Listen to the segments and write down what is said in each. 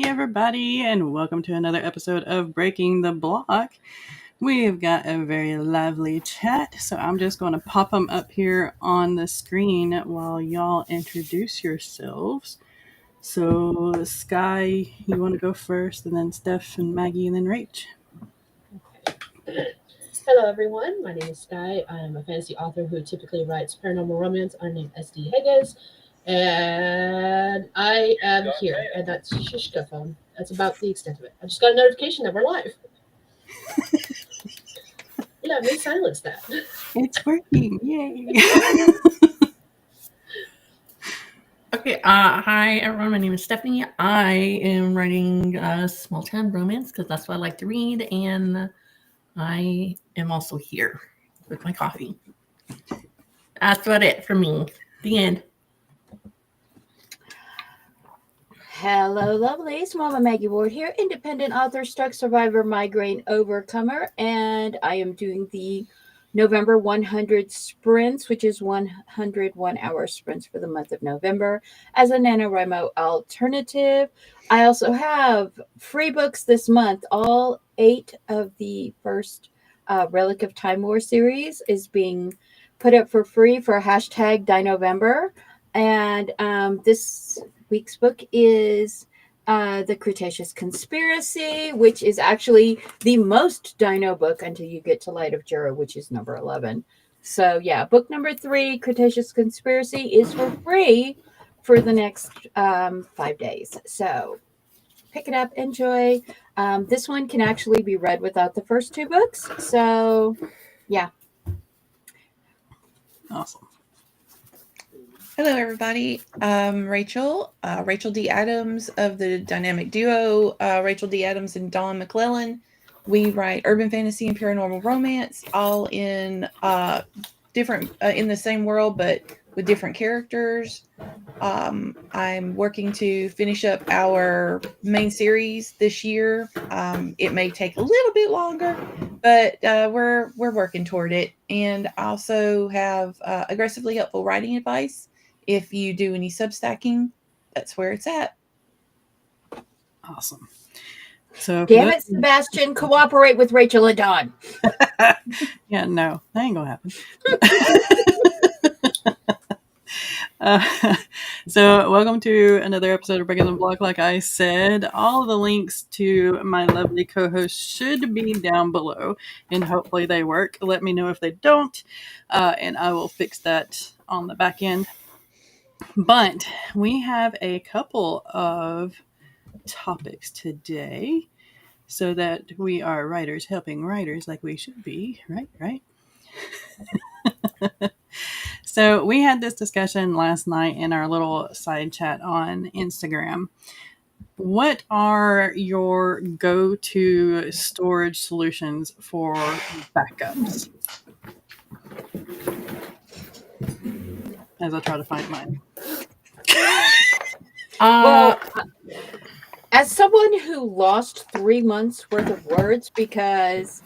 Hey everybody, and welcome to another episode of Breaking the Block. We've got a very lively chat, so I'm just going to pop them up here on the screen while y'all introduce yourselves. So, Skye, you want to go first, and then Steph and Maggie, and then Rach. Hello, everyone. My name is Skye. I am a fantasy author who typically writes paranormal romance under name SD Higgins, and I am here. And that's Shishka phone. That's about the extent of it. I just got a notification that we're live. Let me silence that. It's working! Yay! Okay, hi everyone. My name is Stephanie. I am writing small town romance because that's what I like to read, and I am also here with my coffee. That's about it for me. The end. Hello, lovelies. Mama Maggie Ward here, independent author, struck survivor, migraine overcomer, and I am doing the November 100 sprints, which is 101-hour sprints for the month of November as a NaNoWriMo alternative. I also have free books this month. All 8 of the first Relic of Time War series is being put up for free for hashtag DieNovember. And this week's book is The Cretaceous Conspiracy, which is actually the most dino book until you get to Light of Jura, which is number 11. So yeah, book number 3, Cretaceous Conspiracy, is for free for the next 5 days. So pick it up, enjoy. This one can actually be read without the first 2 books. So yeah. Awesome. Hello, everybody. Rachel D. Adams of the dynamic duo, Rachel D. Adams and Dawn McClellan. We write urban fantasy and paranormal romance, all in different in the same world, but with different characters. I'm working to finish up our main series this year. It may take a little bit longer, but we're working toward it. And I also have aggressively helpful writing advice. If you do any substacking, that's where it's at. Awesome. So, damn it, Sebastian, cooperate with Rachel and Dawn. Yeah, no, that ain't gonna happen. So welcome to another episode of Breaking the Block. Like I said, all the links to my lovely co-hosts should be down below, and hopefully they work. Let me know if they don't, and I will fix that on the back end. But we have a couple of topics today, so that we are writers helping writers like we should be, right? So we had this discussion last night in our little side chat on Instagram. What are your go-to storage solutions for backups? As I try to find mine. Well, as someone who lost 3 months worth of words because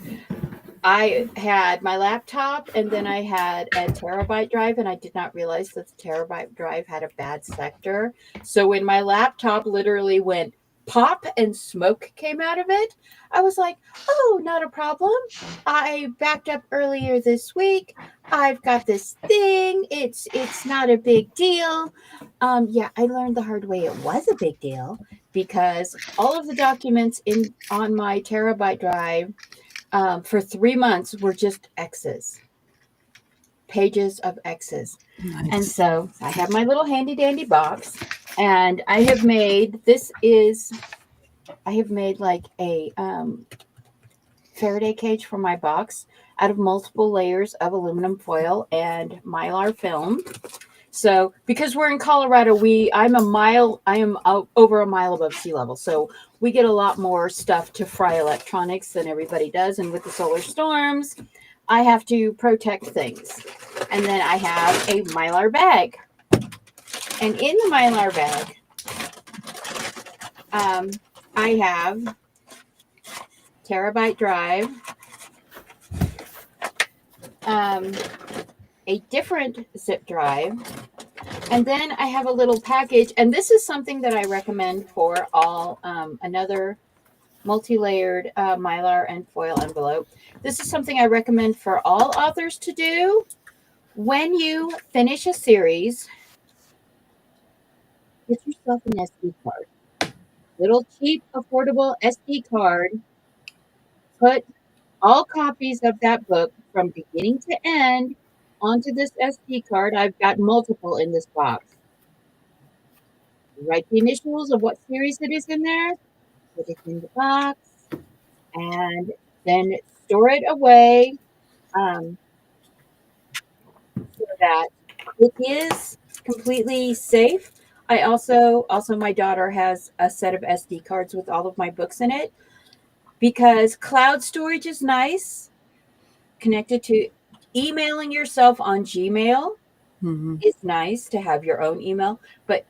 I had my laptop and then I had a terabyte drive, and I did not realize that the terabyte drive had a bad sector. So when my laptop literally went pop and smoke came out of it, I was like, oh, not a problem. I backed up earlier this week. I've got this thing. It's not a big deal. Yeah, I learned the hard way it was a big deal, because all of the documents on my terabyte drive for 3 months were just X's, pages of X's. Nice. And so I have my little handy dandy box, and I have made like a Faraday cage for my box out of multiple layers of aluminum foil and Mylar film. So because we're in Colorado, I am over a mile above sea level. So we get a lot more stuff to fry electronics than everybody does. And with the solar storms, I have to protect things. And then I have a Mylar bag. And in the Mylar bag, I have terabyte drive, a different zip drive, And then I have a little package, and this is something that I recommend for all, another multi-layered mylar and foil envelope. This is something I recommend for all authors to do. When you finish a series, get yourself an SD card. Little cheap, affordable SD card. Put all copies of that book from beginning to end onto this SD card. I've got multiple in this box. Write the initials of what series it is in there, put it in the box, and then store it away so that it is completely safe. I also my daughter has a set of SD cards with all of my books in it because cloud storage is nice, connected to emailing yourself on Gmail. Mm-hmm. It's nice to have your own email, but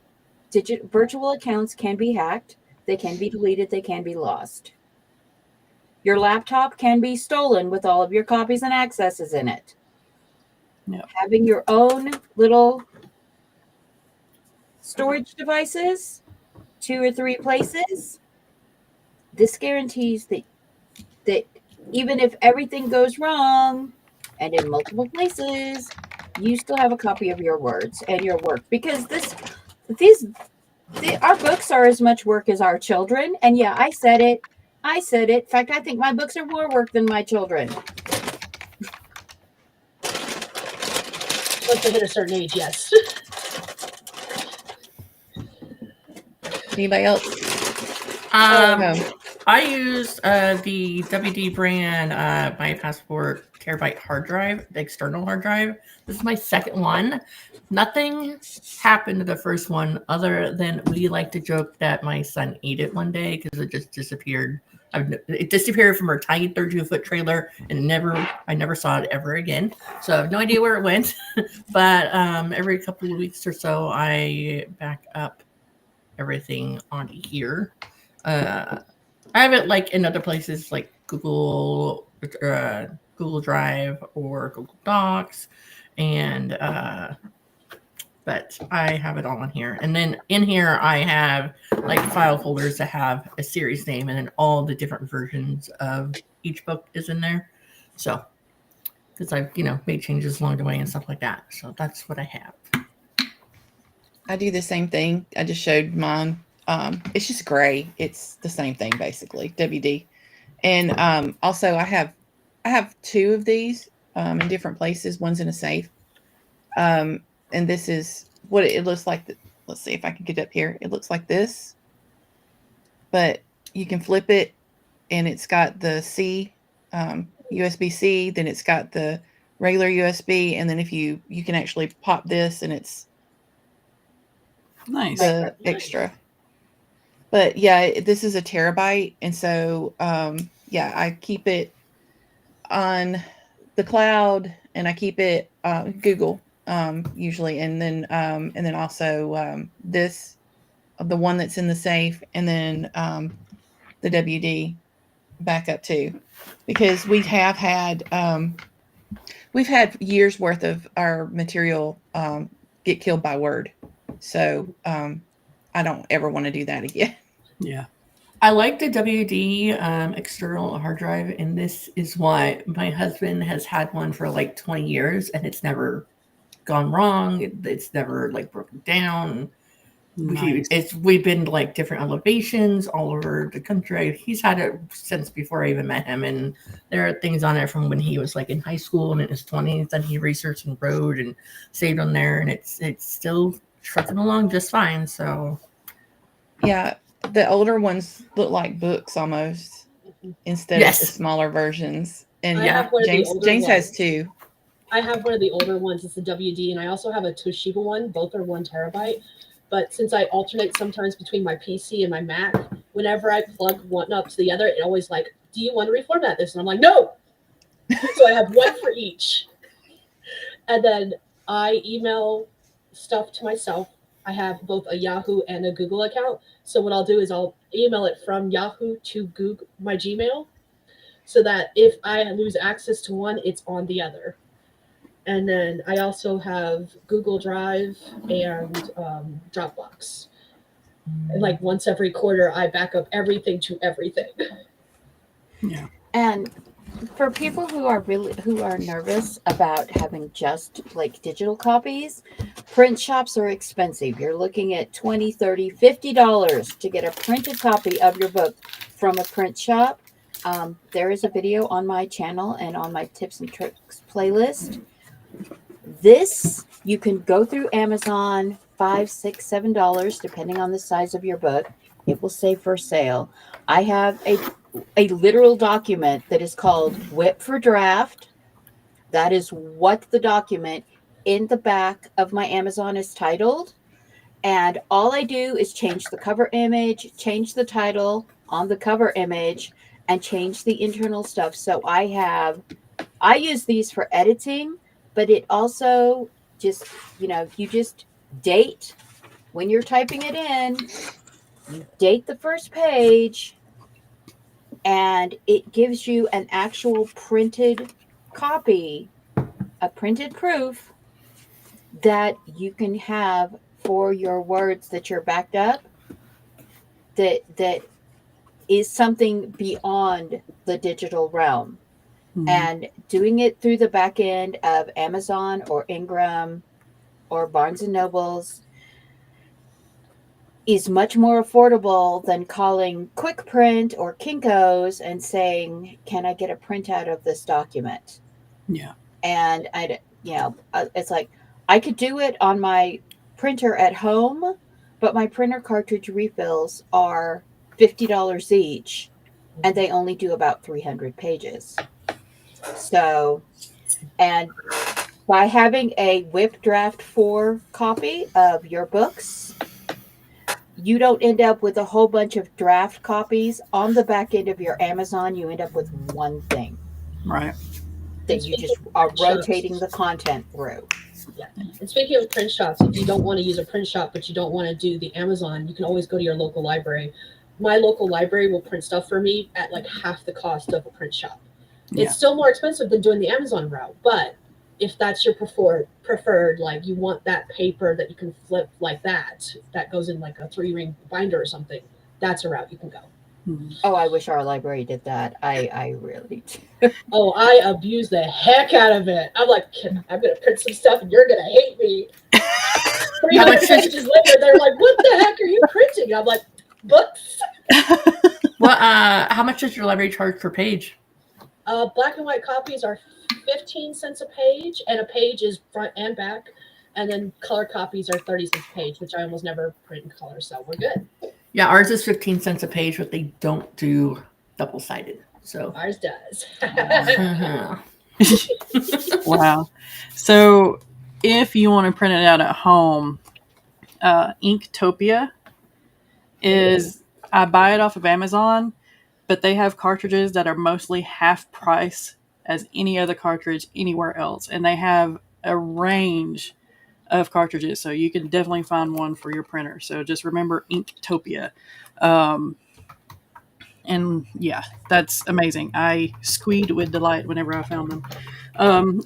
virtual accounts can be hacked, they can be deleted, they can be lost. Your laptop can be stolen with all of your copies and accesses in it. Yep. Having your own little storage devices, 2 or 3 places, this guarantees that even if everything goes wrong and in multiple places, you still have a copy of your words and your work, because our books are as much work as our children. And yeah, I said it. In fact, I think my books are more work than my children. Once they hit a certain age, yes. Anybody else? I use the WD brand My Passport terabyte hard drive, the external hard drive. This is my second one. Nothing happened to the first one other than we like to joke that my son ate it one day because it just disappeared. It disappeared from our tiny 32-foot trailer, and I never saw it ever again. So I have no idea where it went. But every couple of weeks or so, I back up everything onto here. I have it like in other places like Google Drive or Google Docs, and but I have it all in here. And then in here I have like file folders that have a series name, and then all the different versions of each book is in there. So because I've made changes along the way and stuff like that. So that's what I have. I do the same thing. I just showed mine. It's just gray. It's the same thing basically, WD. And also I have 2 of these in different places. One's in a safe. And this is what it looks like. Let's see if I can get up here. It looks like this, but you can flip it, and it's got the C, USB-C. Then it's got the regular USB, and then if you can actually pop this, and it's Nice. the extra. But yeah, this is a terabyte, and so yeah, I keep it on the cloud, and I keep it Google usually, and then also this, the one that's in the safe, and then the WD backup too, because we've had years worth of our material get killed by word, so I don't ever want to do that again. Yeah. I like the WD external hard drive, and this is why my husband has had one for like 20 years, and it's never gone wrong. It's never like broken down. Nice. We've been like different elevations all over the country. He's had it since before I even met him, and there are things on it from when he was like in high school and in his 20s that he researched and wrote and saved on there, and it's still trucking along just fine. So yeah, the older ones look like books almost instead of the smaller versions. And I have one of the older James ones. has 2. I have one of the older ones. It's the WD, and I also have a Toshiba one. Both are 1 terabyte. But since I alternate sometimes between my PC and my Mac, whenever I plug one up to the other, it always like, do you want to reformat this? And I'm like, no. So I have 1 for each. And then I email stuff to myself. I have both a Yahoo and a Google account. So what I'll do is I'll email it from Yahoo to Google, my Gmail, so that if I lose access to one, it's on the other. And then I also have Google Drive and Dropbox. And like once every quarter, I back up everything to everything. Yeah. And for people who are nervous about having just like digital copies, print shops are expensive. You're looking at $20, $30, $50 to get a printed copy of your book from a print shop. There is a video on my channel and on my tips and tricks playlist. This you can go through Amazon, $5, $6, $7, depending on the size of your book. It will say for sale. I have a literal document that is called Whip for Draft. That is what the document in the back of my Amazon is titled. And all I do is change the cover image, change the title on the cover image, and change the internal stuff. So I use these for editing, but it also just, you just date when you're typing it in, you date the first page, and it gives you an actual printed copy, a printed proof that you can have for your words that you're backed up, that is something beyond the digital realm. Mhm. And doing it through the back end of Amazon or Ingram or Barnes and Nobles is much more affordable than calling Quick Print or Kinko's and saying, "Can I get a printout of this document?" Yeah. And it's like I could do it on my printer at home, but my printer cartridge refills are $50 each, and they only do about 300 pages. So, and by having a Whip Draft 4 copy of your books, you don't end up with a whole bunch of draft copies on the back end of your Amazon. You end up with one thing Right. that you just are rotating the content through. Yeah. And speaking of print shops, if you don't want to use a print shop, but you don't want to do the Amazon, you can always go to your local library. My local library will print stuff for me at like half the cost of a print shop. Yeah. It's still more expensive than doing the Amazon route, but if that's your preferred, like you want that paper that you can flip like that goes in like a 3-ring binder or something, that's a route you can go. Mhm. Oh, I wish our library did that. I really do. Oh, I abuse the heck out of it. I'm like, I'm going to print some stuff and you're going to hate me. 300 pages later, they're like, what the heck are you printing? I'm like, books. Well, how much does your library charge per page? Black and white copies are 15 cents a page, and a page is front and back. And then color copies are 30 cents a page, which I almost never print in color, so we're good. Yeah, ours is 15 cents a page, but they don't do double-sided. So ours does. Wow. So if you want to print it out at home, Inktopia is, I buy it off of Amazon, but they have cartridges that are mostly half price as any other cartridge anywhere else. And they have a range of cartridges. So you can definitely find one for your printer. So just remember Inktopia. And yeah, that's amazing. I squeed with delight whenever I found them.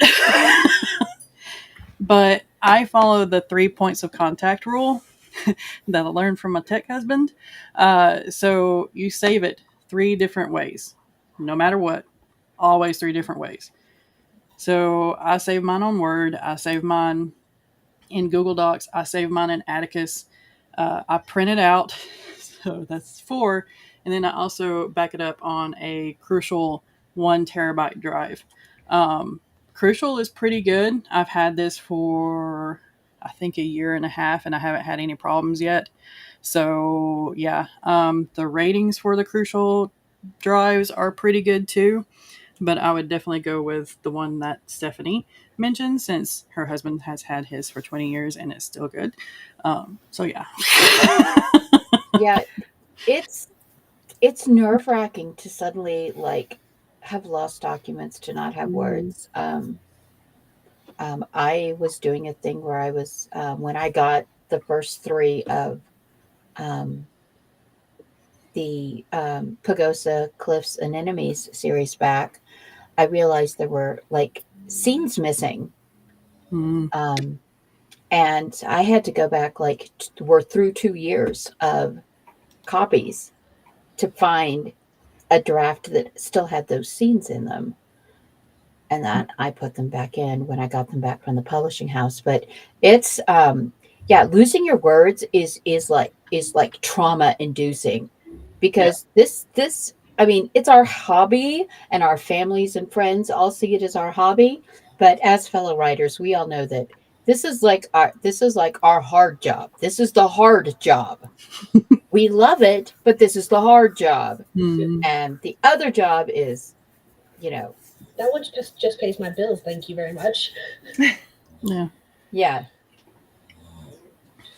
But I follow the 3 points of contact rule that I learned from my tech husband. So you save it 3 different ways, no matter what, always 3 different ways. So I save mine on Word. I save mine in Google Docs. I save mine in Atticus. I print it out. So that's 4. And then I also back it up on a Crucial 1 terabyte drive. Crucial is pretty good. I've had this for, I think, a year and a half, and I haven't had any problems yet. So yeah, the ratings for the Crucial drives are pretty good too. But I would definitely go with the one that Stephanie mentioned, since her husband has had his for 20 years and it's still good. So yeah. Yeah, it's nerve-wracking to suddenly like have lost documents, to not have words. I was doing a thing where I was when I got the first 3 of the Pagosa Cliffs Anemones series back, I realized there were like scenes missing Mm. And I had to go back, like, we're through 2 years of copies to find a draft that still had those scenes in them. And then I put them back in when I got them back from the publishing house. But it's yeah, losing your words is like trauma inducing, because this I mean, it's our hobby, and our families and friends all see it as our hobby. But as fellow writers, we all know that this is like our hard job. This is the hard job. We love it, but this is the hard job. Mm. And the other job is, you know, That one just pays my bills. Thank you very much. Yeah. yeah.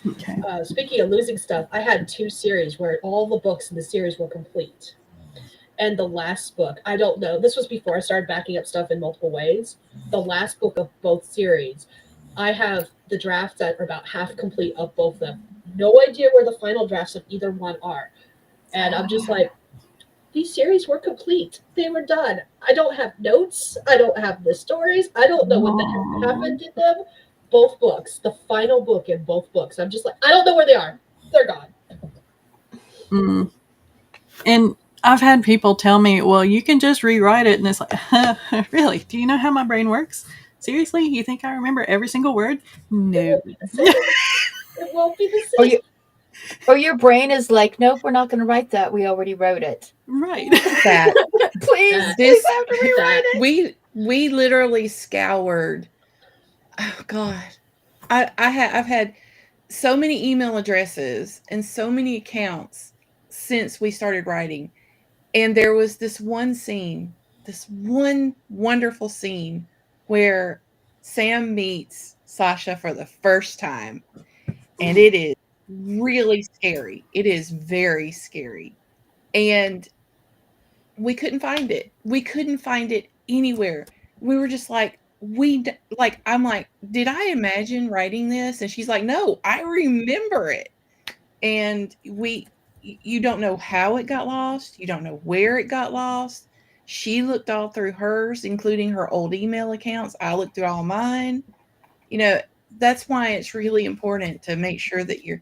Okay. Speaking of losing stuff, I had 2 series where all the books in the series were complete. And the last book, I don't know, this was before I started backing up stuff in multiple ways. The last book of both series, I have the drafts that are about half complete of both of them. No idea where the final drafts of either one are. And I'm just like, these series were complete. They were done. I don't have notes. I don't have the stories. I don't know what the heck happened in them. Both books, the final book in both books. I'm just like, I don't know where they are. They're gone. Mm. And I've had people tell me, well, you can just rewrite it. And it's like, really? Do you know how my brain works? Seriously? You think I remember every single word? No. It won't be the same. Or your brain is like, nope, we're not going to write that. We already wrote it. Right. That Please have to rewrite it. we literally scoured. Oh God, I've had so many email addresses and so many accounts since we started writing, and there was this one scene, this one wonderful scene where Sam meets Sasha for the first time, and it is really scary. It is very scary, and we couldn't find it. We couldn't find it anywhere. We were just like, I'm like, did I imagine writing this? And she's like, no, I remember it. And you don't know how it got lost. You don't know where it got lost. She looked all through hers, including her old email accounts. I looked through all mine. That's why it's really important to make sure that you're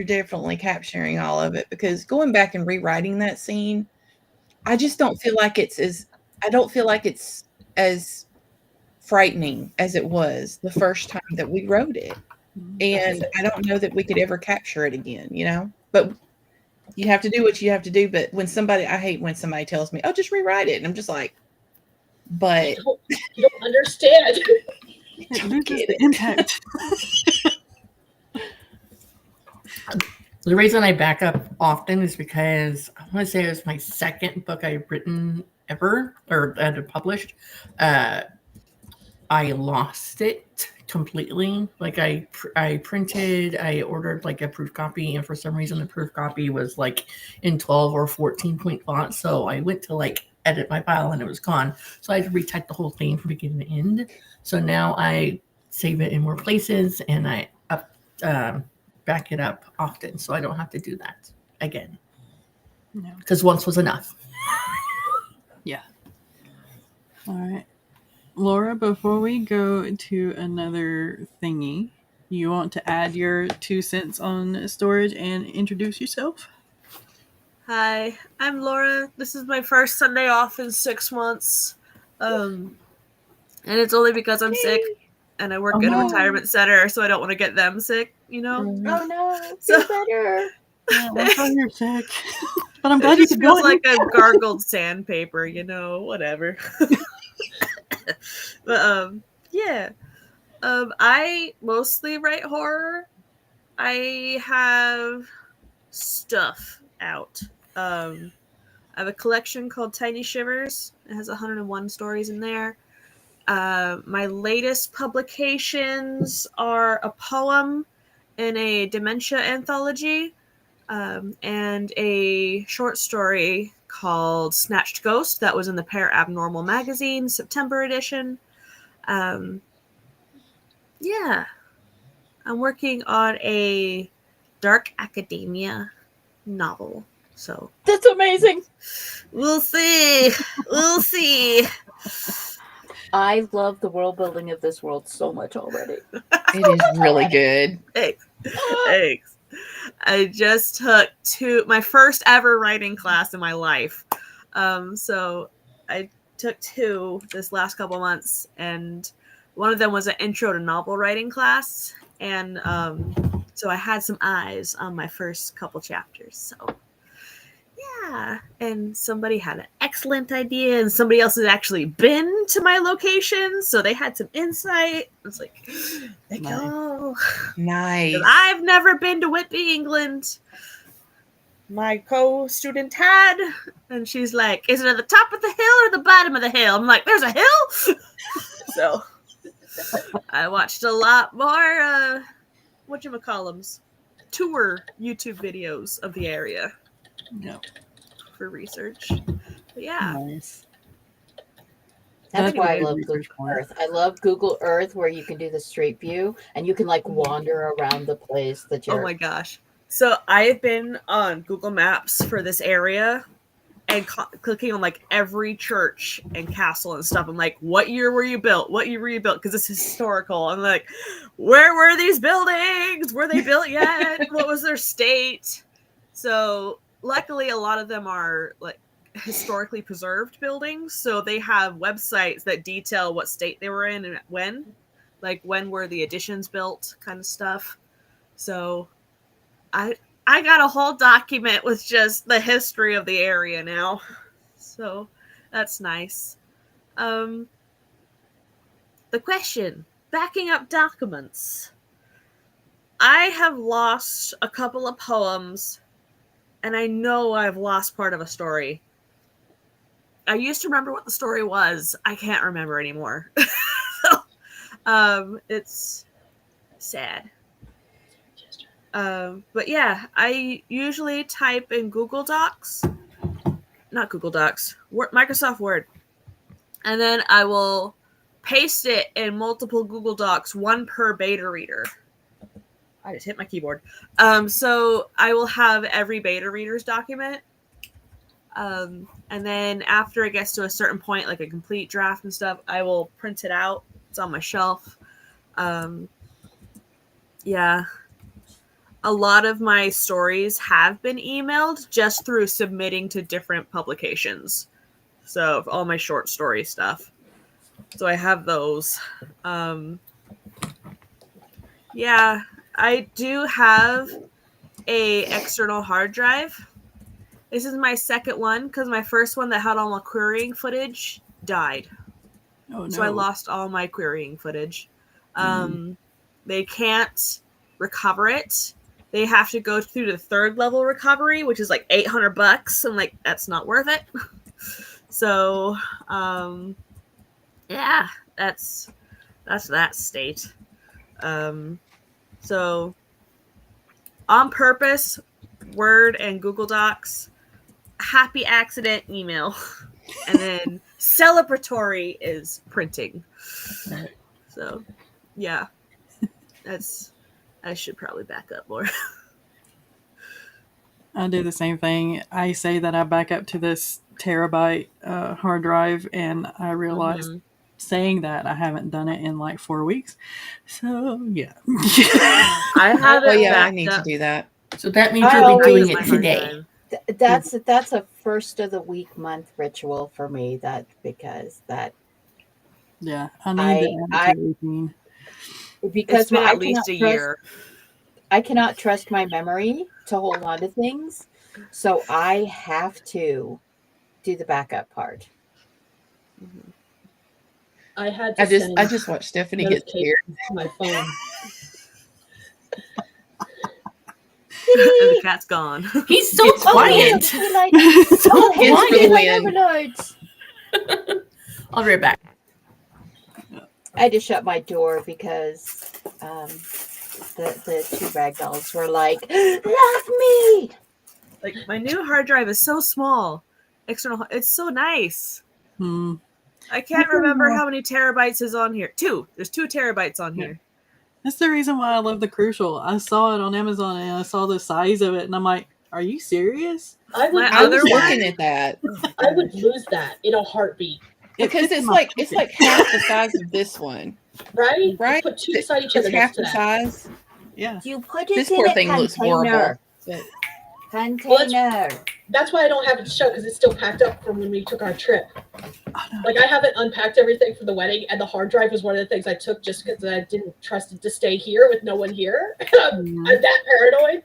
definitely capturing all of it, because going back and rewriting that scene, I just don't feel like it's as frightening as it was the first time that we wrote it. And I don't know that we could ever capture it again, but you have to do what you have to do. But I hate when somebody tells me, oh, just rewrite it. And I'm just like, but you don't understand. It loses the impact. The reason I back up often is because I want to say it was my second book I've written ever, or that I published. I lost it completely. Like I ordered like a proof copy, and for some reason the proof copy was like in 12 or 14 point font. So I went to like edit my file and it was gone. So I had to retype the whole thing from beginning to end. So now I save it in more places, and I back it up often, so I don't have to do that again. No. Because once was enough. Yeah. All right. Laura, before we go to another thingy, you want to add your 2 cents on storage and introduce yourself? Hi, I'm Laura. This is my first Sunday off in 6 months. And it's only because I'm sick and I work at a retirement center, so I don't want to get them sick, Oh no, So- feel better. Yeah, I'm sorry you're sick. But I'm glad It you just could go feels like I've gargled sandpaper, whatever. But yeah. I mostly write horror. I have stuff out. I have a collection called Tiny Shivers. It has 101 stories in there. My latest publications are a poem in a dementia anthology, and a short story called Snatched Ghost that was in the Pair Abnormal magazine, September edition. Yeah. I'm working on a dark academia novel. So That's amazing. we'll see. We'll see. I love the world building of this world so much already. It is really good. Thanks. I just took my first ever writing class in my life. So I took 2 this last couple months, and one of them was an intro to novel writing class, and so I had some eyes on my first couple chapters. So yeah, and somebody had an excellent idea, and somebody else had actually been to my location, so they had some insight. It's like, thank you. Nice. I've never been to Whitby, England. My co-student had, and she's like, is it at the top of the hill or the bottom of the hill? I'm like, there's a hill? So I watched a lot more whatchamacallums, tour YouTube videos of the area. Yep. For research. But yeah. Nice. That's That's why I a love good Google research point. Earth. I love Google Earth where you can do the street view and you can like wander around the place that you're. Oh my gosh. So I've been on Google Maps for this area and clicking on like every church and castle and stuff. I'm like, what year were you built? What year were you built? Because it's historical. I'm like, where were these buildings? Were they built yet? What was their state? So luckily, a lot of them are like historically preserved buildings. So they have websites that detail what state they were in and when. Like when were the additions built kind of stuff. So I got a whole document with just the history of the area now. So that's nice. The question, backing up documents. I have lost a couple of poems, and I know I've lost part of a story. I used to remember what the story was. I can't remember anymore. So, it's sad. But yeah, I usually type in Google Docs, not Google Docs, Microsoft Word, and then I will paste it in multiple Google Docs, one per beta reader. I just hit my keyboard. So I will have every beta reader's document. And then after it gets to a certain point, like a complete draft and stuff, I will print it out. It's on my shelf. Yeah. A lot of my stories have been emailed just through submitting to different publications. So all my short story stuff. So I have those. Yeah, I do have a external hard drive. This is my second one because my first one that had all my querying footage died. Oh, no. So I lost all my querying footage. They can't recover it. They have to go through the 3rd level recovery, which is like $800. I'm like, that's not worth it. So, yeah, that's that state. So, on purpose, Word and Google Docs, happy accident email, and then celebratory is printing. Right. So, yeah, I should probably back up more. I do the same thing. I say that I back up to this terabyte hard drive, and I realize saying that I haven't done it in like 4 weeks. So yeah, I have it I backed need up. to do that. So that means I you'll be doing always- it My hard today. drive. That's a first of the week month ritual for me. Because yeah, I need to add it to the routine. because It's been I at least a year. I cannot trust my memory to hold on to things, so I have to do the backup part. I had to I just watched Stephanie get scared. to my phone. And the cat's gone. He's so It's quiet. He like, So oh, hey, It's for the my win. overloads. I'll be right back. I had to shut my door because the 2 ragdolls were like, "Love me." Like, my new hard drive is so small. External, it's so nice. I can't remember how many terabytes is on here. 2. There's 2 terabytes on here. That's the reason why I love the Crucial. I saw it on Amazon and I saw the size of it, and I'm like, "Are you serious?" I would My I other was one- looking at that. I would lose that in a heartbeat. Because fits in it's my like pocket. half the size of this one, Right? right? Put two beside each It's other half next to the that. size. Yeah. You put it This in poor a thing looks horrible. container. But Container. That's why I don't have it to show, because it's still packed up from when we took our trip. Oh, no. Like, I haven't unpacked everything for the wedding, and the hard drive was one of the things I took just because I didn't trust it to stay here with no one here. Mhm. I'm that paranoid.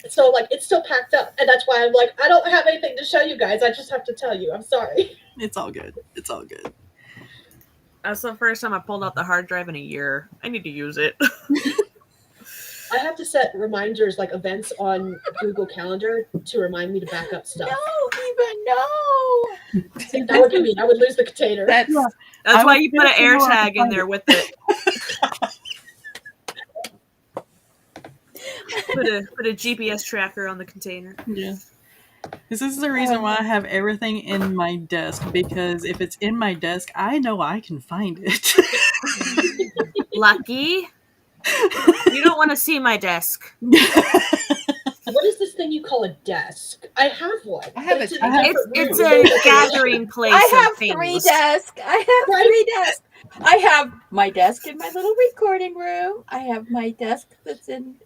So, like, it's still packed up, and that's why I'm like, I don't have anything to show you guys. I just have to tell you. I'm sorry. It's all good. It's all good. That's the first time I pulled out the hard drive in a year. I need to use it. I have to set reminders, like events on Google Calendar, to remind me to back up stuff. No. See, that would be me. I would lose the container. that's Yeah. That's I why was you put an just air about to tag in find there it. with it. Put a GPS tracker on the container. Yeah. This is the reason why I have everything in my desk, because if it's in my desk, I know I can find it. Lucky. You don't want to see my desk. What is this thing you call a desk? I have one. I have but it's a in table. different It's room. a gathering place I of have things. 3 desks. I have my desk in my little recording room. I have my desk that's in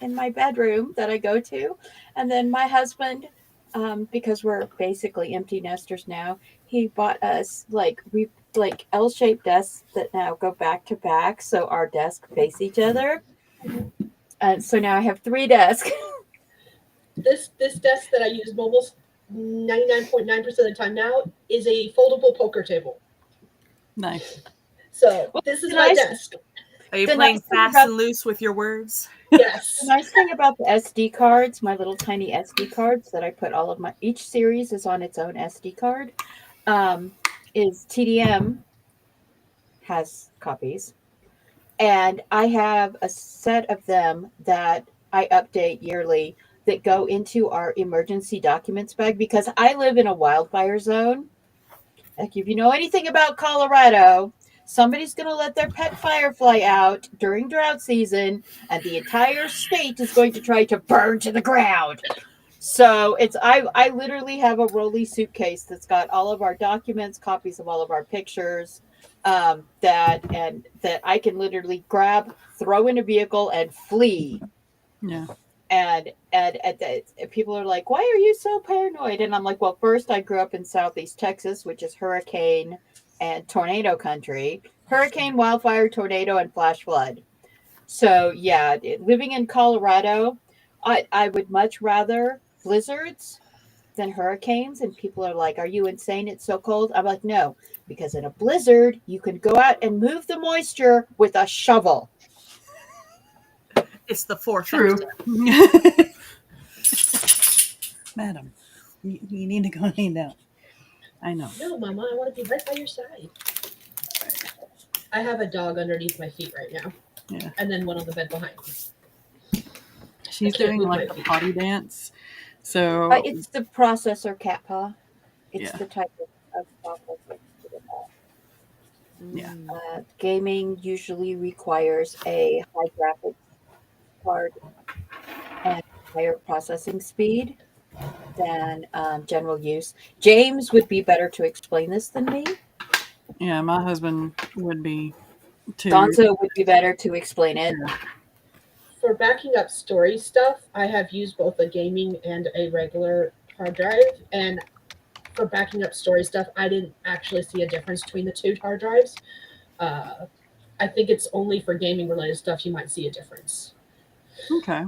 my bedroom that I go to, and then my husband, because we're basically empty nesters now, he bought us like L-shaped desks that now go back to back, so our desks face each other, and so now I have 3 desks. This desk that I use almost 99.9% of the time now is a foldable poker table. Nice. So this is the my nice- desk. Are you The playing nice thing fast about- and loose with your words? Yes. The nice thing about the SD cards, my little tiny SD cards that I put all of each series is on its own SD card, is TDM has copies. And I have a set of them that I update yearly that go into our emergency documents bag, because I live in a wildfire zone. Like, if you know anything about Colorado, somebody's going to let their pet firefly out during drought season, and the entire state is going to try to burn to the ground. So I literally have a rolly suitcase that's got all of our documents, copies of all of our pictures, that I can literally grab, throw in a vehicle, and flee. Yeah. And people are like, "Why are you so paranoid?" And I'm like, "Well, first, I grew up in Southeast Texas, which is hurricane and tornado country. Hurricane, wildfire, tornado, and flash flood. So yeah, living in Colorado, I would much rather blizzards than hurricanes." And people are like, "Are you insane? It's so cold." I'm like, "No, because in a blizzard, you can go out and move the moisture with a shovel." It's the fourth. True. Madam, you need to go lay down. I know. No, Mama, I want to be right by your side. I have a dog underneath my feet right now. Yeah. And then one on the bed behind me. She's I can't doing move like my the feet. potty dance. So It's the processor cat paw. It's Yeah. the type of processor. Yeah. Gaming usually requires a high graphics card and higher processing speed than general use. James would be better to explain this than me. yeah, my husband would be too. Gonzo would be better to explain it. For backing up story stuff, I have used both a gaming and a regular hard drive. And for backing up story stuff, I didn't actually see a difference between the 2 hard drives. I think it's only for gaming related stuff you might see a difference. Okay.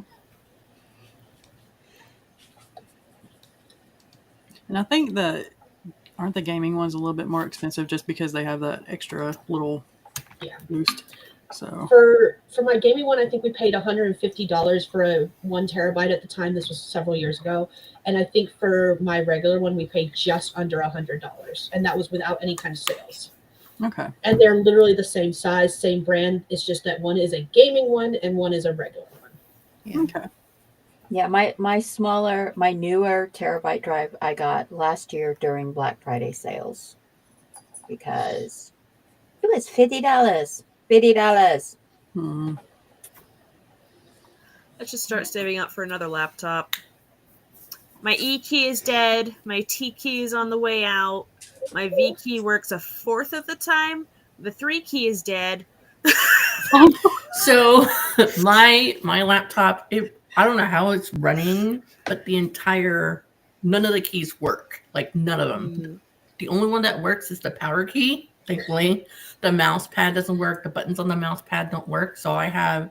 And I think that aren't the gaming ones a little bit more expensive just because they have that extra little boost. So For my gaming one, I think we paid $150 for a 1 terabyte at the time. This was several years ago. And I think for my regular one, we paid just under $100. And that was without any kind of sales. okay. And they're literally the same size, same brand. It's just that one is a gaming one and one is a regular one. Yeah. Okay. Yeah, my newer terabyte drive I got last year during Black Friday sales because it was $50. $50. Hmm. Let's just start saving up for another laptop. My E key is dead. My T key is on the way out. My V key works a fourth of the time. The 3 key is dead. So my laptop, I don't know how it's running, but none of the keys work. Like none of them. The only one that works is the power key. Thankfully, the mouse pad doesn't work. The buttons on the mouse pad don't work. So I have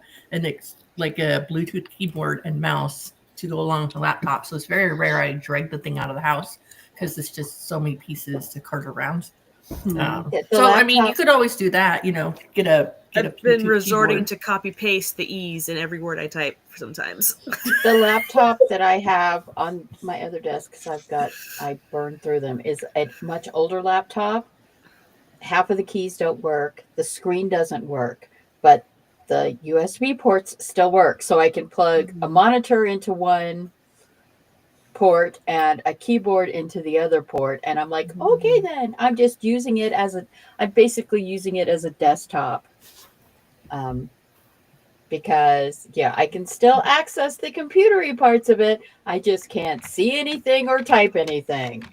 like a Bluetooth keyboard and mouse to go along with the laptop. So it's very rare I drag the thing out of the house because it's just so many pieces to cart around. So I mean, you could always do that. Get a I've been Bluetooth resorting keyboard. to copy paste the E's in every word I type sometimes. The laptop that I have on my other desk, because I burned through them, is a much older laptop. Half of the keys don't work. The screen doesn't work, but the USB ports still work. So I can plug a monitor into one port and a keyboard into the other port. And I'm like, okay, then I'm just using it I'm basically using it as a desktop. Because I can still access the computery parts of it. I just can't see anything or type anything.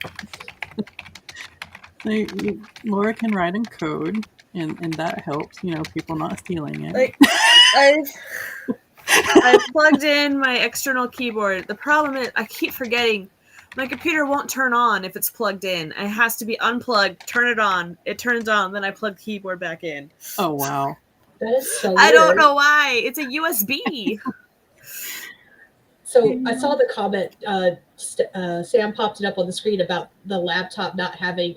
Laura can write in code, and that helps. People not stealing it. Like, I plugged in my external keyboard. The problem is I keep forgetting my computer won't turn on if it's plugged in. It has to be unplugged, turn it on. It turns on, then I plug the keyboard back in. Oh, wow. That is so weird. I don't know why. It's a USB. So I saw the comment, Sam popped it up on the screen about the laptop not having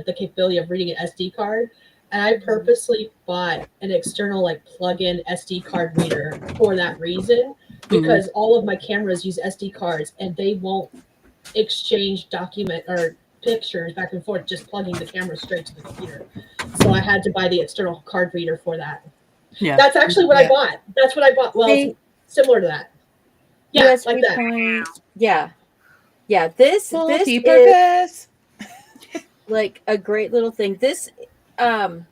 the capability of reading an SD card. And I purposely bought an external plug-in SD card reader for that reason, because all of my cameras use SD cards and they won't exchange document or pictures back and forth, just plugging the camera straight to the computer. So I had to buy the external card reader for that. Yeah. That's actually what I bought. That's what I bought. Well, it's similar to that. Yeah, USB like that. point. Yeah. This Multi-purpose. is like a great little thing. This, when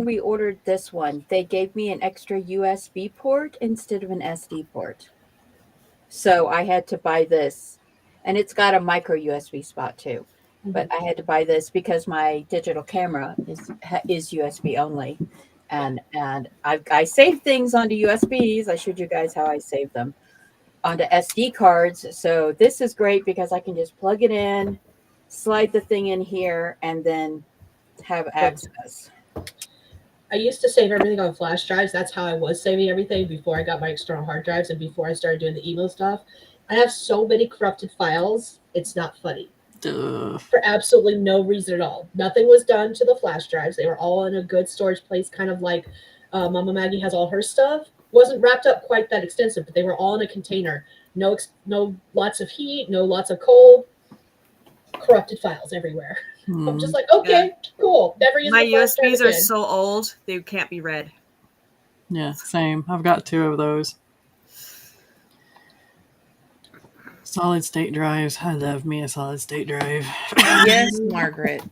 we ordered this one, they gave me an extra USB port instead of an SD port. So I had to buy this, and it's got a micro USB spot too. But I had to buy this because my digital camera is USB only, and I save things onto USBs. I showed you guys how I save them onto SD cards. So this is great because I can just plug it in, slide the thing in here, and then have access. I used to save everything on flash drives. That's how I was saving everything before I got my external hard drives and before I started doing the email stuff. I have so many corrupted files. It's not funny. Duh. For absolutely no reason at all. Nothing was done to the flash drives. They were all in a good storage place, kind of like Mama Maggie has all her stuff. Wasn't wrapped up quite that extensive, but they were all in a container. No lots of heat, no lots of cold. Corrupted files everywhere. I'm just like, okay, cool. Never use My the flash drive USBs are again. so old, they can't be read. Yeah, same. I've got 2 of those. Solid state drives. I love me a solid state drive. Yes, Margaret.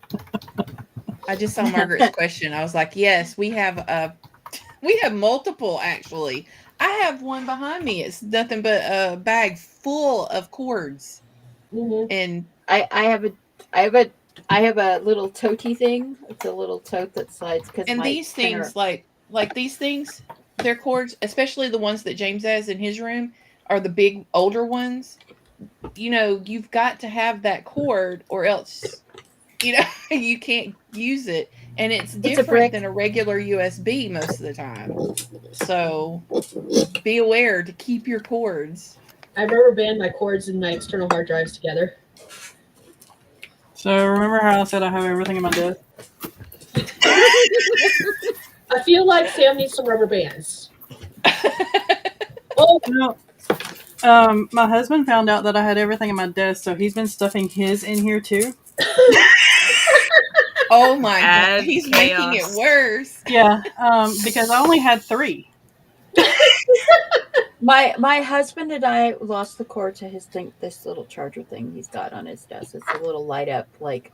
I just saw Margaret's question. I was like, yes, we have multiple actually. I have one behind me. It's nothing but a bag full of cords. And I have a little tote thing. It's a little tote that slides. And these things, like these things, they're cords, especially the ones that James has in his room, are the big older ones. You've got to have that cord, or else, you can't use it. And it's different than a regular USB most of the time. So be aware to keep your cords. I rubber band my cords and my external hard drives together. So remember how I said I have everything in my desk? I feel like Sam needs some rubber bands. No. My husband found out that I had everything in my desk, so he's been stuffing his in here too. Oh my God, he's making it worse. Yeah, because I only had 3. My husband and I lost the cord to this little charger thing he's got on his desk. It's a little light up like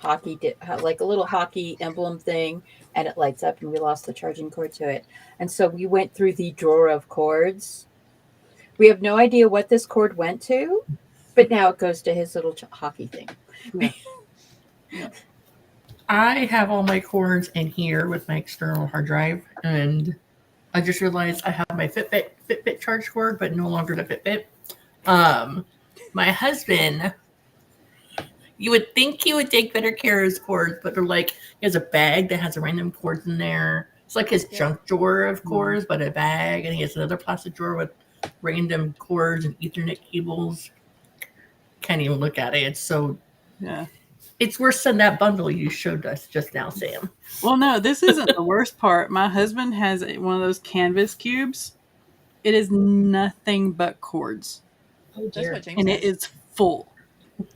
like a little hockey emblem thing, and it lights up, and we lost the charging cord to it. And so we went through the drawer of cords. We have no idea what this cord went to, but now it goes to his little hockey thing. I have all my cords in here with my external hard drive, and I just realized I have my Fitbit charge cord, but no longer the Fitbit. My husband, you would think he would take better care of his cords, but they're like, he has a bag that has random cords in there. It's like his junk drawer of cords, but a bag, and he has another plastic drawer with random cords and Ethernet cables. Can't even look at it. It's so it's worse than that bundle you showed us just now, Sam. Well, no, this isn't the worst part. My husband has one of those canvas cubes. It is nothing but cords. Oh That's dear. what James And has. it is full.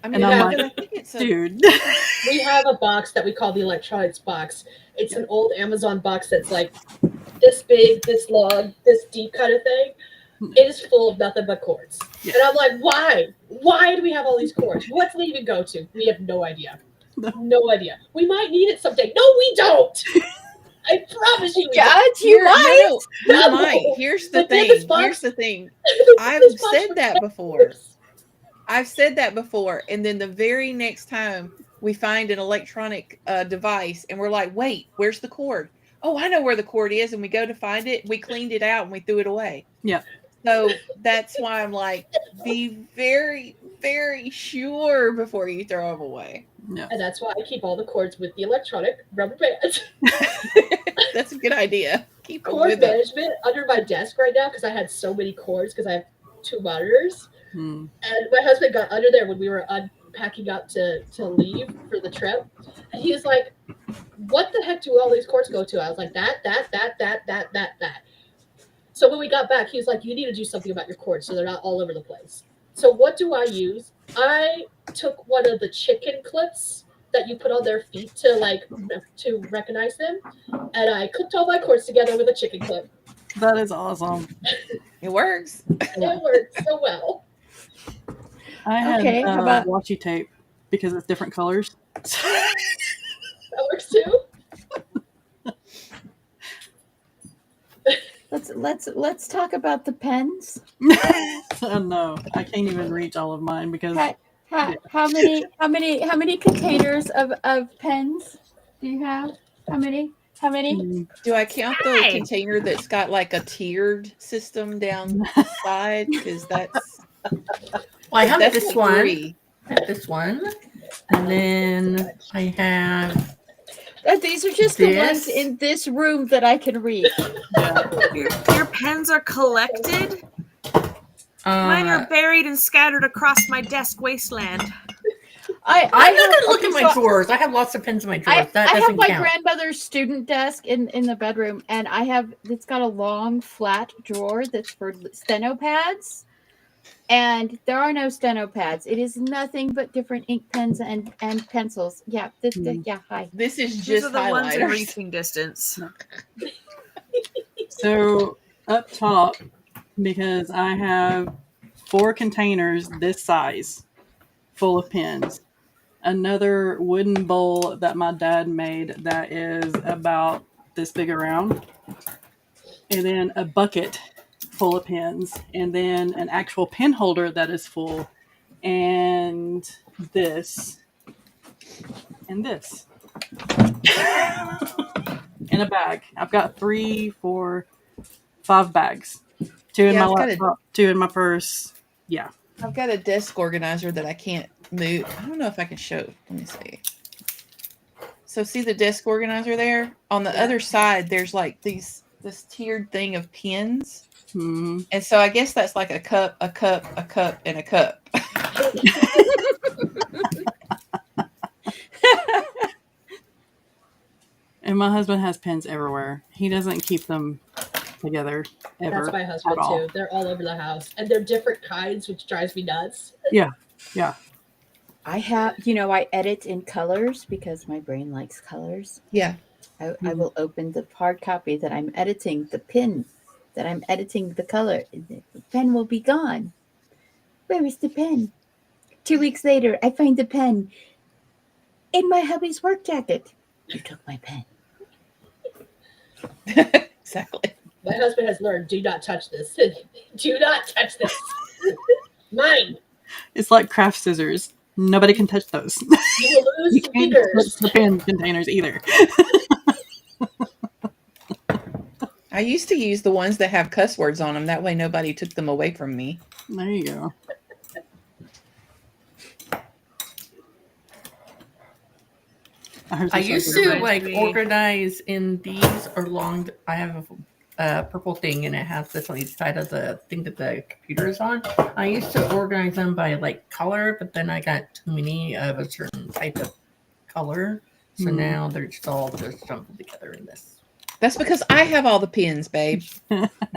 I mean, and I'm but like, I think it's a, Dude. We have a box that we call the electronics box. It's an old Amazon box that's like this big, this long, this deep kind of thing. It is full of nothing but cords. Yeah. And I'm like, why? Why do we have all these cords? What do they even go to? We have no idea. No idea. We might need it someday. No, we don't. I promise you. God, you might. No, No. you might. Here's the Like, thing. this box- Here's the thing. This I've box said was that before. I've said that before, and then the very next time we find an electronic device, and we're like, "Wait, where's the cord? Oh, I know where the cord is." And we go to find it. We cleaned it out and we threw it away. Yeah. So that's why I'm like, be very, very sure before you throw them away. Yeah. And that's why I keep all the cords with the electronic rubber bands. That's a good idea. Keep them Cord with it. management under my desk right now because I had so many cords because I have 2 monitors. Hmm. And my husband got under there when we were unpacking up to leave for the trip. And he was like, what the heck do all these cords go to? I was like, that. So when we got back, he was like, you need to do something about your cords so they're not all over the place. So what do I use? I took one of the chicken clips that you put on their feet to recognize them. And I clipped all my cords together with a chicken clip. That is awesome. It works. It worked so well. I had Okay, how about- washi tape because it's different colors. That works too. Let's talk about the pens. Oh, no, I can't even reach all of mine because How many containers of pens do you have? How many? Do I count the container that's got like a tiered system down the side? Because that's Well, I have that's this like one. 3. I have this one. And then I have These are just the ones This? in this room that I can read. Your pens are collected. Mine are buried and scattered across my desk wasteland. I'm not going to look at my drawers. I have lots of pens in my drawers. That I doesn't have my count. grandmother's student desk in the bedroom, and it's got a long flat drawer that's for steno pads, and there are no steno pads. It is nothing but different ink pens and pencils. Yeah, hi. This is These just are the ones in highlighters. reaching distance. So up top, because I have 4 containers this size full of pens, another wooden bowl that my dad made that is about this big around, and then a bucket full of pens, and then an actual pen holder that is full, and this, and this. In a bag. I've got 3, 4, 5 bags. 2 in Yeah, my I've got laptop, 2 in my purse. Yeah. I've got a desk organizer that I can't move. I don't know if I can show. Let me see. So see the desk organizer there? On the other side, there's like this tiered thing of pens. Mm-hmm. And so I guess that's like a cup, a cup, a cup, and a cup. And my husband has pens everywhere. He doesn't keep them together ever. That's my husband at all. too. They're all over the house, and they're different kinds, which drives me nuts. Yeah. I have, I edit in colors because my brain likes colors. Yeah. I will open the hard copy that I'm editing, the pin that I'm editing the color. The pen will be gone. Where is the pen? 2 weeks later, I find the pen in my hubby's work jacket. You took my pen. Exactly. My husband has learned, do not touch this. Do not touch this. Mine. It's like craft scissors. Nobody can touch those. You will lose You some can't touch fingers. the pen containers either. I used to use the ones that have cuss words on them. That way nobody took them away from me. There you go. I used to like organize in these along. I have a purple thing, and it has this on each side of the thing that the computer is on. I used to organize them by like color, but then I got too many of a certain type of color, so now they're just all just jumbled together in this. That's because I have all the pins, babe.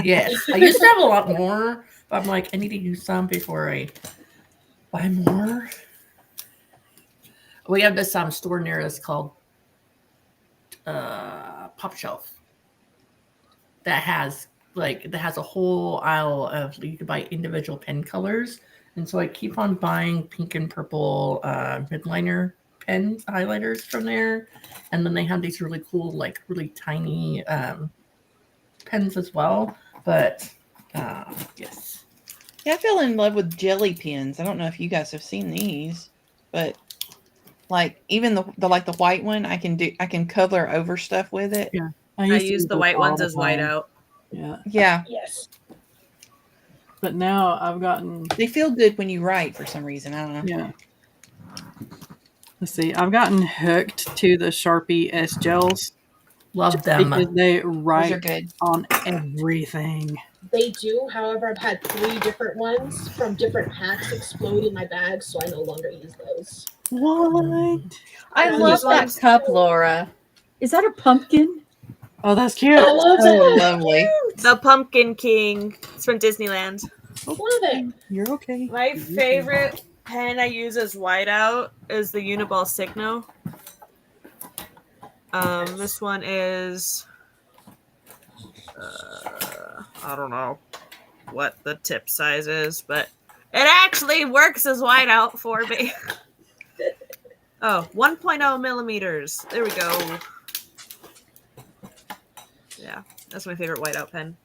Yes, I used to have a lot more, but I'm like, I need to use some before I buy more. We have this store near us called Pop Shelf that has a whole aisle of, you can buy individual pen colors, and so I keep on buying pink and purple midliner pens, highlighters from there, and then they have these really cool, like really tiny pens as well. But yes, Yeah, I fell in love with jelly pens. I don't know if you guys have seen these, but like even the white one, I can color over stuff with it. Yeah, I use the white ones as whiteout. Yeah, Yeah, Yes. but now I've gotten. they feel good when you write for some reason. I don't know. Yeah. Let's see. I've gotten hooked to the Sharpie S gels love them. because they Those are write good. on everything. They do. However, I've had 3 different ones from different packs explode in my bag, so I no longer use those. What? I Yeah, love these that ones- cup, Laura. Is that a pumpkin? Oh, that's cute. I love Oh, that. lovely. The Pumpkin King. It's from Disneyland. Love it. You're okay. My favorite pen I use as whiteout is the Uniball Signo. This one is I don't know what the tip size is, but it actually works as whiteout for me. Oh, 1.0 millimeters. There we go. Yeah, that's my favorite whiteout pen.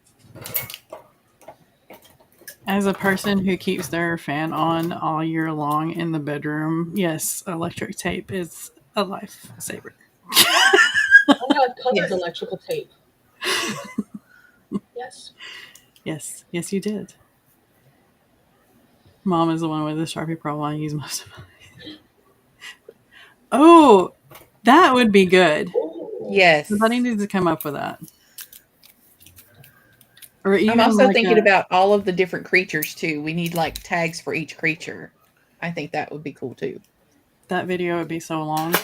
As a person who keeps their fan on all year long in the bedroom, yes, electric tape is a lifesaver. Oh, I've colored Yes. electrical tape. Yes. Yes, you did. Mom is the one with the Sharpie problem. I use most of mine. Oh, that would be good. Ooh. Yes. Somebody needs to come up with that. Or even I'm also like thinking about all of the different creatures too. We need like tags for each creature. I think that would be cool too. that video would be so long.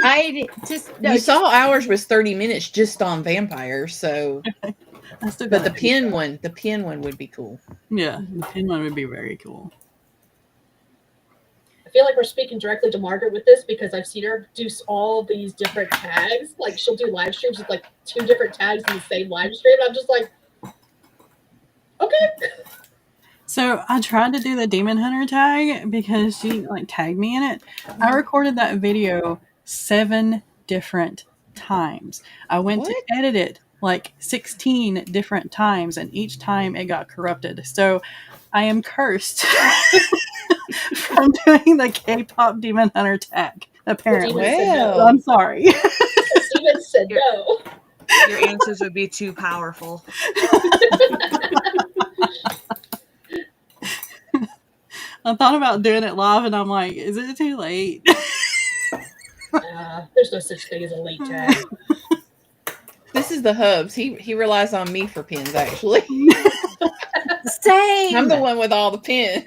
I just no, You saw ours was 30 minutes just on vampires, so That's the but the pin one would be cool. Yeah, the pin one would be very cool. I feel like we're speaking directly to Margaret with this because I've seen her do all these different tags. Like she'll do live streams with like 2 different tags in the same live stream. I'm just like, okay. So I tried to do the Demon Hunter tag because she like tagged me in it. I recorded that video 7 different times. I went to edit it like 16 different times, and each time it got corrupted. So I am cursed from doing the K-pop Demon Hunter tag. Apparently, Well. I'm sorry. Steven said no. Your answers would be too powerful. I thought about doing it live, and I'm like, is it too late? There's no such thing as a late tag. This is the hubs. He relies on me for pins actually. same. I'm the one with all the pins.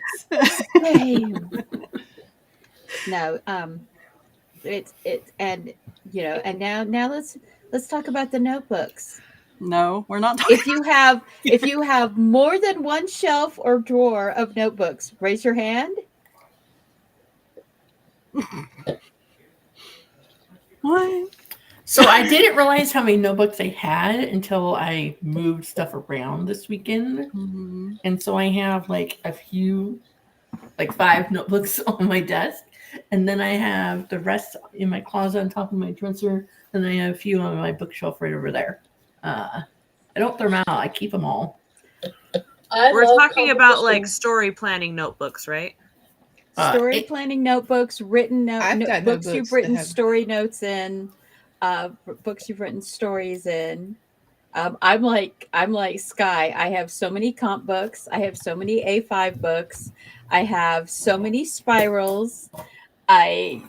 Same. No, it's and you know, and now let's talk about the notebooks. No, we're not talking. If you have more than one shelf or drawer of notebooks, raise your hand. What? So I didn't realize how many notebooks I had until I moved stuff around this weekend. Mm-hmm. And so I have like a few, like 5 notebooks on my desk. And then I have the rest in my closet on top of my dresser. And then I have a few on my bookshelf right over there. I don't throw them out. I keep them all. We're love talking about like composition. story planning notebooks, right? Story planning notebooks, written I've got books you've notebooks that written have- story notes in, books you've written stories in. I'm like Skye. I have so many comp books. I have so many A5 books. I have so many spirals. I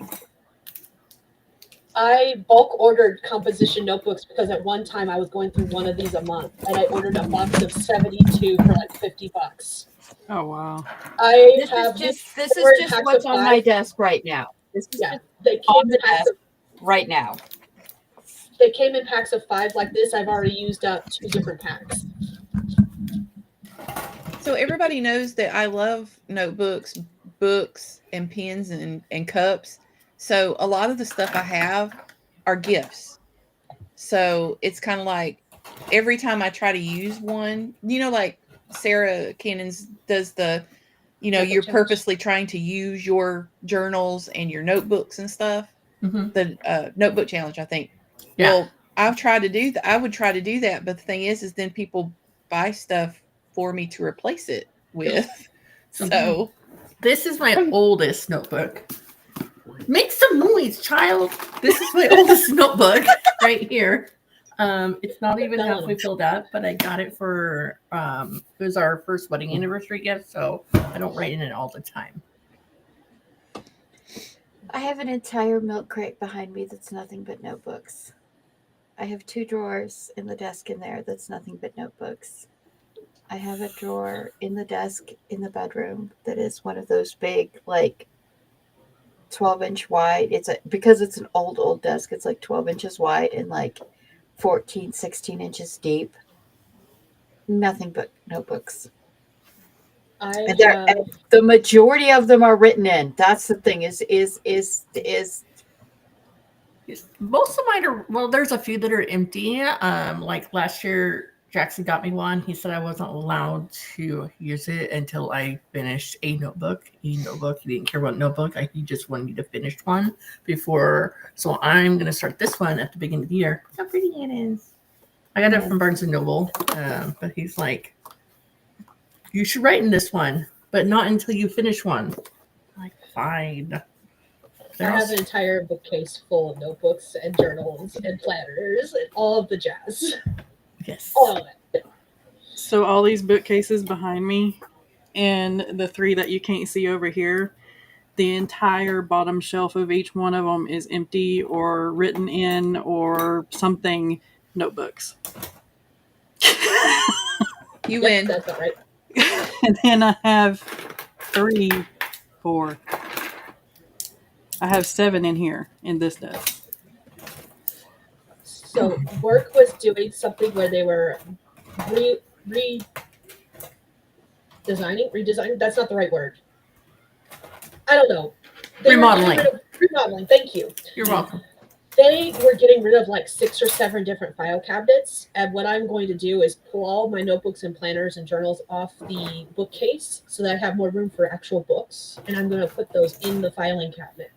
bulk ordered composition notebooks because at one time I was going through one of these a month, and I ordered a box of 72 for like $50. Oh wow. I This is just what's on my desk right now. This is just they on came the in packs desk of, right now. they came in packs of 5 like this. I've already used up 2 different packs. So everybody knows that I love notebooks, books, and pens and cups. So a lot of the stuff I have are gifts. So it's kind of like every time I try to use one, like Sarah Cannon's does the, Notebook you're challenge. purposely trying to use your journals and your notebooks and stuff. Mm-hmm. The notebook challenge, I think. Yeah. Well, I've tried to do that. I would try to do that, but the thing is then people buy stuff for me to replace it with. So this is my oldest notebook. Make some noise, child. This is my oldest notebook right here. It's not even halfway filled up, but I got it for it was our first wedding anniversary gift, so I don't write in it all the time. I have an entire milk crate behind me that's nothing but notebooks. I have 2 drawers in the desk in there that's nothing but notebooks. I have a drawer in the desk in the bedroom that is one of those big, like 12-inch wide. Because it's an old desk, it's like 12 inches wide and like 14, 16 inches deep. Nothing but notebooks. And the majority of them are written in. That's the thing. Most of mine are, well, there's a few that are empty. Like last year, Jackson got me one. He said I wasn't allowed to use it until I finished a notebook. He didn't care what notebook. He just wanted me to finish one before. So I'm going to start this one at the beginning of the year. Look how pretty it is. I got it from Barnes & Noble. But he's like, you should write in this one, but not until you finish one. I'm like, fine. I have an entire bookcase full of notebooks and journals and planners and all of the jazz. Yes. All of it. So all these bookcases behind me and the 3 that you can't see over here, the entire bottom shelf of each one of them is empty or written in or something notebooks. You win. That's not right. And then I have 3, 4. I have 7 in here in this desk. So work was doing something where they were redesigning. That's not the right word. I don't know. Remodeling. Remodeling. Thank you. You're welcome. They were getting rid of like 6 or 7 different file cabinets. And what I'm going to do is pull all my notebooks and planners and journals off the bookcase so that I have more room for actual books. And I'm going to put those in the filing cabinet.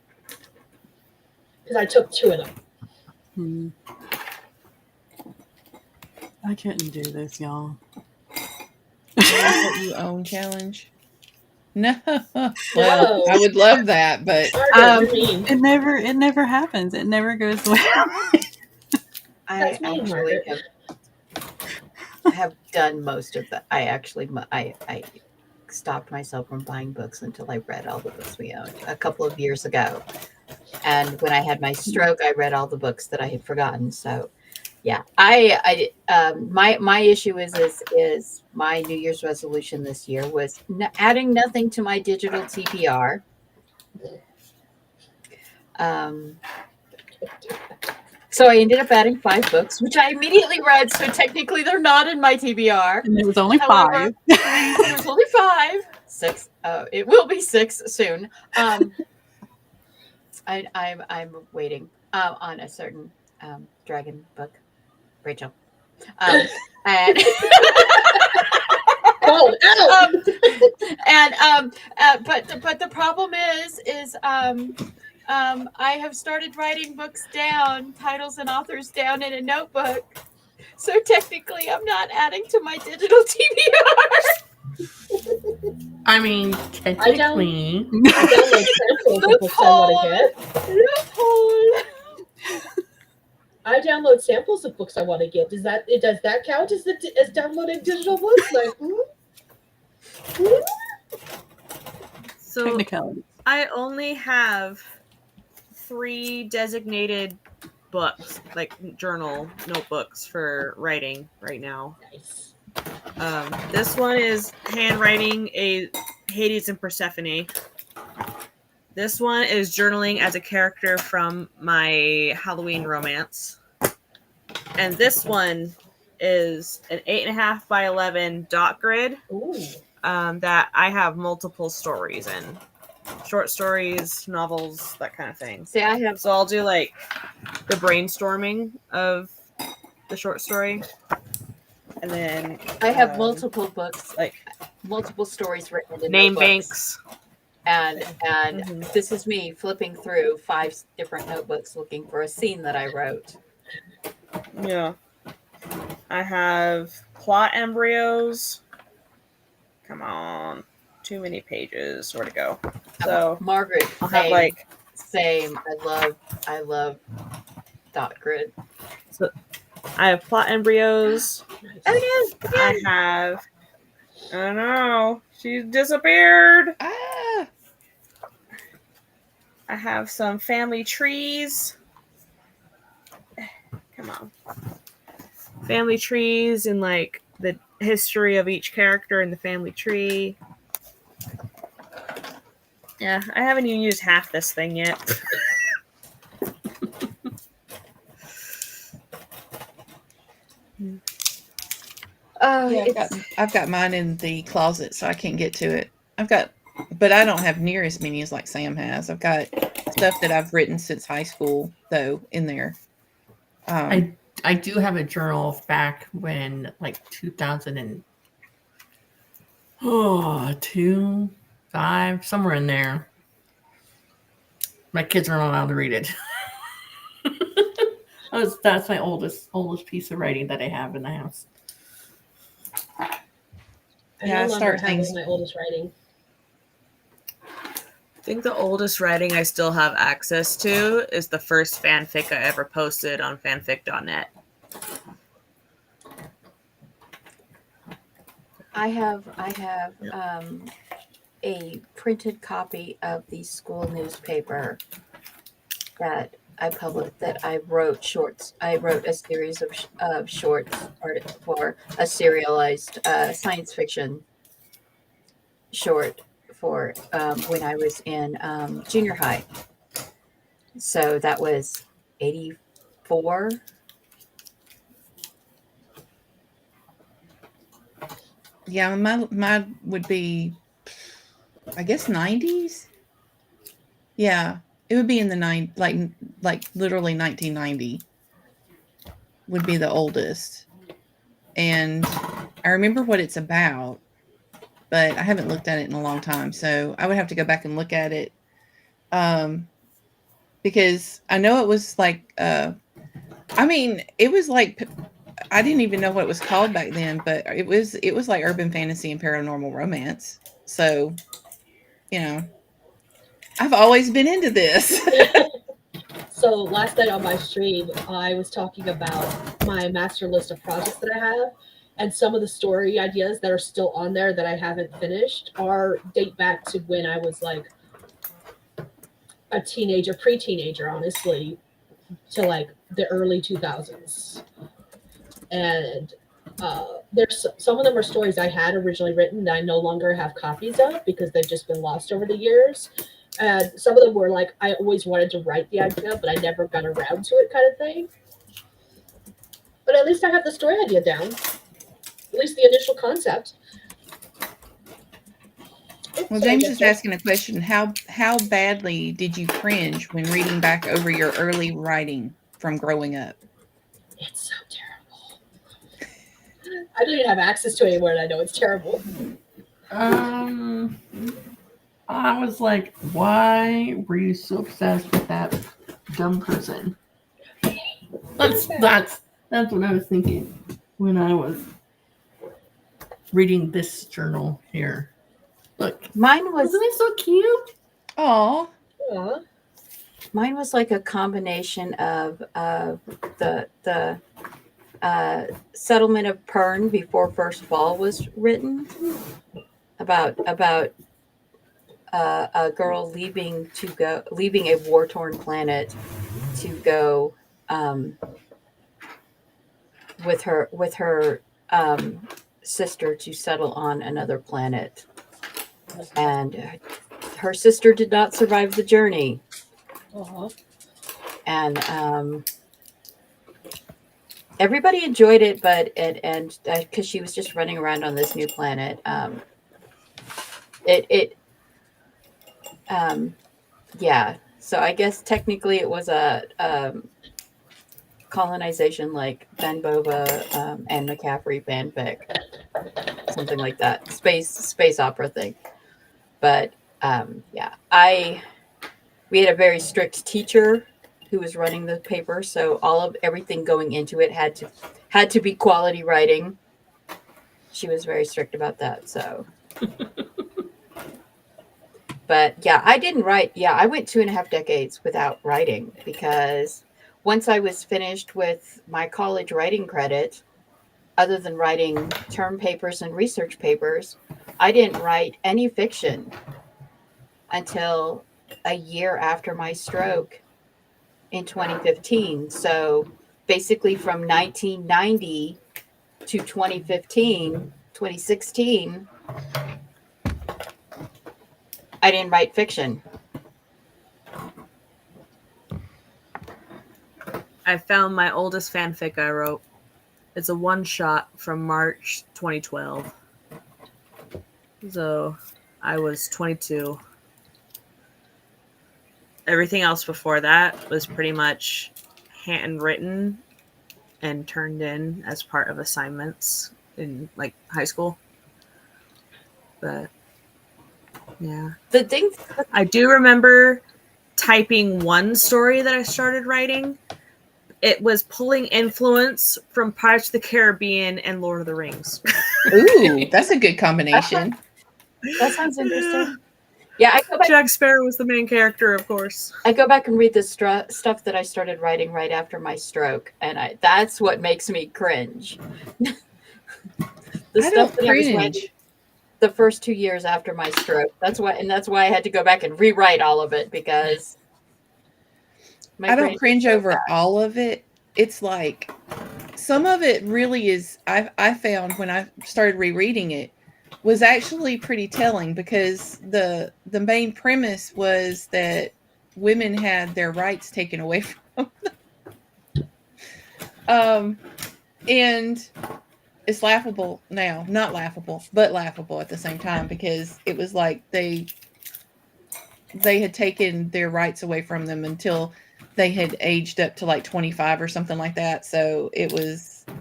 Because I took 2 of them. I couldn't do this, y'all. What you own challenge? No. Well, I would love that, but it never happens. It never goes well. I actually have done most of that. I stopped myself from buying books until I read all the books we owned a couple of years ago. And when I had my stroke, I read all the books that I had forgotten. So yeah, my issue is my New Year's resolution this year was adding nothing to my digital TBR. So I ended up adding 5 books, which I immediately read. So technically, they're not in my TBR. And it was only 5. It was only 5. 6. It will be 6 soon. I'm waiting on a certain dragon book, Rachel. But the problem is I have started writing books down, titles and authors down in a notebook, So technically, I'm not adding to my digital TBR. I mean, technically. I download samples of books I want to get. Loophole. I download samples of books I want to get. Does that count as downloading digital books? Like, So Technicality. I only have 3 designated books, like journal notebooks for writing right now. nice. This one is handwriting a Hades and Persephone. This one is journaling as a character from my Halloween romance. And this one is an 8.5 by 11 dot grid Ooh. that I have multiple stories in. Short stories, novels, that kind of thing. See, I have So I'll do like the brainstorming of the short story. And then I have multiple books, like multiple stories written in name notebooks. banks. And Mhm. this is me flipping through 5 different notebooks looking for a scene that I wrote. Yeah. I have plot embryos. Come on. Too many pages. Where to go? So Margaret, I'll have same, like same. I love dot grid. I have plot embryos. Nice. I have I don't know. She disappeared. Ah, I have some family trees. Come on. Family trees and like the history of each character in the family tree. Yeah, I haven't even used half this thing yet. yeah, I've got mine in the closet, so I can't get to it. But I don't have near as many as like Sam has. I've got stuff that I've written since high school, though, in there. I do have a journal back when like 2002, 5, somewhere in there. My kids aren't allowed to read it. That's my oldest piece of writing that I have in the house. I Yeah, I no longer start have things. my oldest writing. I think the oldest writing I still have access to is the first fanfic I ever posted on fanfic.net. I have a printed copy of the school newspaper that I wrote shorts. I wrote a series of shorts for a serialized science fiction short for when I was in junior high. So that was 84. Yeah, my would be, I guess, 90s. Yeah, it would be in the like literally 1990 would be the oldest. And I remember what it's about, but I haven't looked at it in a long time, so I would have to go back and look at it. Because I know it was like, I mean, it was like, I didn't even know what it was called back then, but it was like urban fantasy and paranormal romance. So, you know, I've always been into this. So last night on my stream, I was talking about my master list of projects that I have, and some of the story ideas that are still on there that I haven't finished date back to when I was like a teenager, pre-teenager, honestly, to like the early 2000s. And there's some of them are stories I had originally written that I no longer have copies of because they've just been lost over the years. And some of them were like, I always wanted to write the idea, but I never got around to it, kind of thing. But at least I have the story idea down. At least the initial concept. Well, James is asking a question. How badly did you cringe when reading back over your early writing from growing up? It's so terrible. I don't even have access to it anymore, and I know it's terrible. I was like, why were you so obsessed with that dumb person? That's That's what I was thinking when I was reading this journal here. Look, Mine was isn't it so cute? Oh, Aw. Mine was like a combination of the settlement of Pern before First Fall was written, about a girl leaving a war torn planet to go with her sister to settle on another planet, and her sister did not survive the journey, Aw. and everybody enjoyed it, but because she was just running around on this new planet, it yeah. So I guess technically it was a colonization like Ben Bova and McCaffrey fanfic, something like that, space opera thing. But yeah, we had a very strict teacher who was running the paper, so all of everything going into it had to be quality writing. She was very strict about that. So, but yeah, I didn't write. Yeah, I went 2.5 decades without writing, because once I was finished with my college writing credit, other than writing term papers and research papers, I didn't write any fiction until a year after my stroke in 2015. So basically from 1990 to 2016, I didn't write fiction. I found my oldest fanfic I wrote. It's a one-shot from March 2012. So I was 22. Everything else before that was pretty much handwritten and turned in as part of assignments in like high school. But yeah. The thing, I do remember typing one story that I started writing. It was pulling influence from Pirates of the Caribbean and Lord of the Rings. ooh, that's a good combination. that sounds interesting. Yeah, Jack Sparrow was the main character, of course. I go back and read the stuff that I started writing right after my stroke, and that's what makes me cringe. The I stuff don't that I was cringe. writing the first 2 years after my stroke. That's why I had to go back and rewrite all of it, because I don't cringe over all of it. It's like some of it really is. I found when I started rereading it was actually pretty telling, because the main premise was that women had their rights taken away from them. And it's laughable now, not laughable, but laughable at the same time, because it was like they had taken their rights away from them until they had aged up to like 25 or something like that. So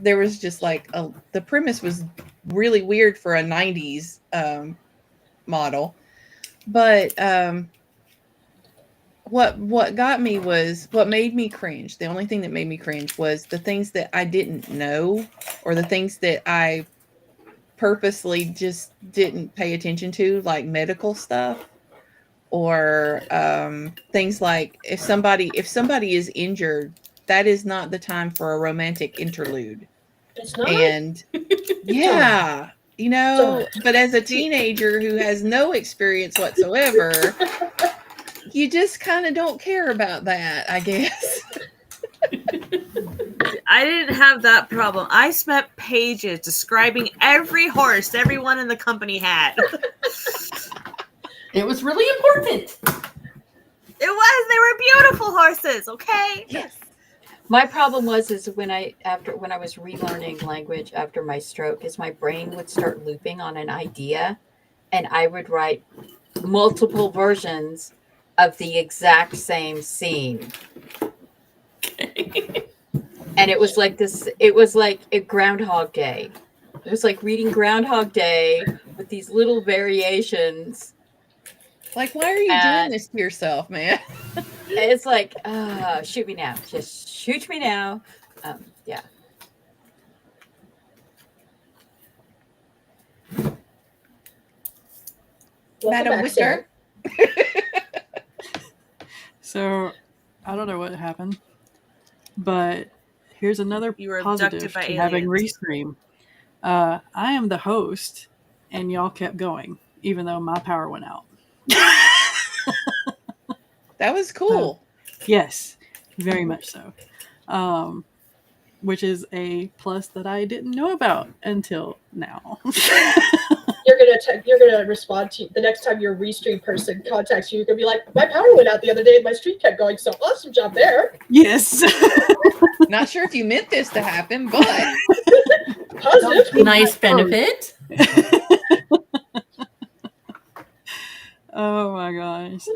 there was just like the premise was really weird for a 90s model. But what got me was what made me cringe. The only thing that made me cringe was the things that I didn't know, or the things that I purposely just didn't pay attention to, like medical stuff, or things like if somebody is injured, that is not the time for a romantic interlude. It's not. And yeah, but as a teenager who has no experience whatsoever, you just kind of don't care about that, I guess. I didn't have that problem. I spent pages describing every horse everyone in the company had. It was really important. They were beautiful horses, okay? Yes. My problem was when I was relearning language after my stroke, is my brain would start looping on an idea, and I would write multiple versions of the exact same scene. And it was like this. It was like a Groundhog Day. It was like reading Groundhog Day with these little variations. Like, why are you doing this to yourself, man? It's like, shoot me now. Just shoot me now. Yeah. Welcome Madam back, Whisker. So, I don't know what happened, but here's another You were positive abducted by to having aliens. Restream. I am the host, and y'all kept going, even though my power went out. That was cool. Yes, very much so. Which is a plus that I didn't know about until now. You're gonna respond to the next time your restream person contacts you. You're gonna be like, my power went out the other day and my stream kept going. So awesome job there. Yes. Not sure if you meant this to happen, but Positive. Nice benefit. Oh my gosh.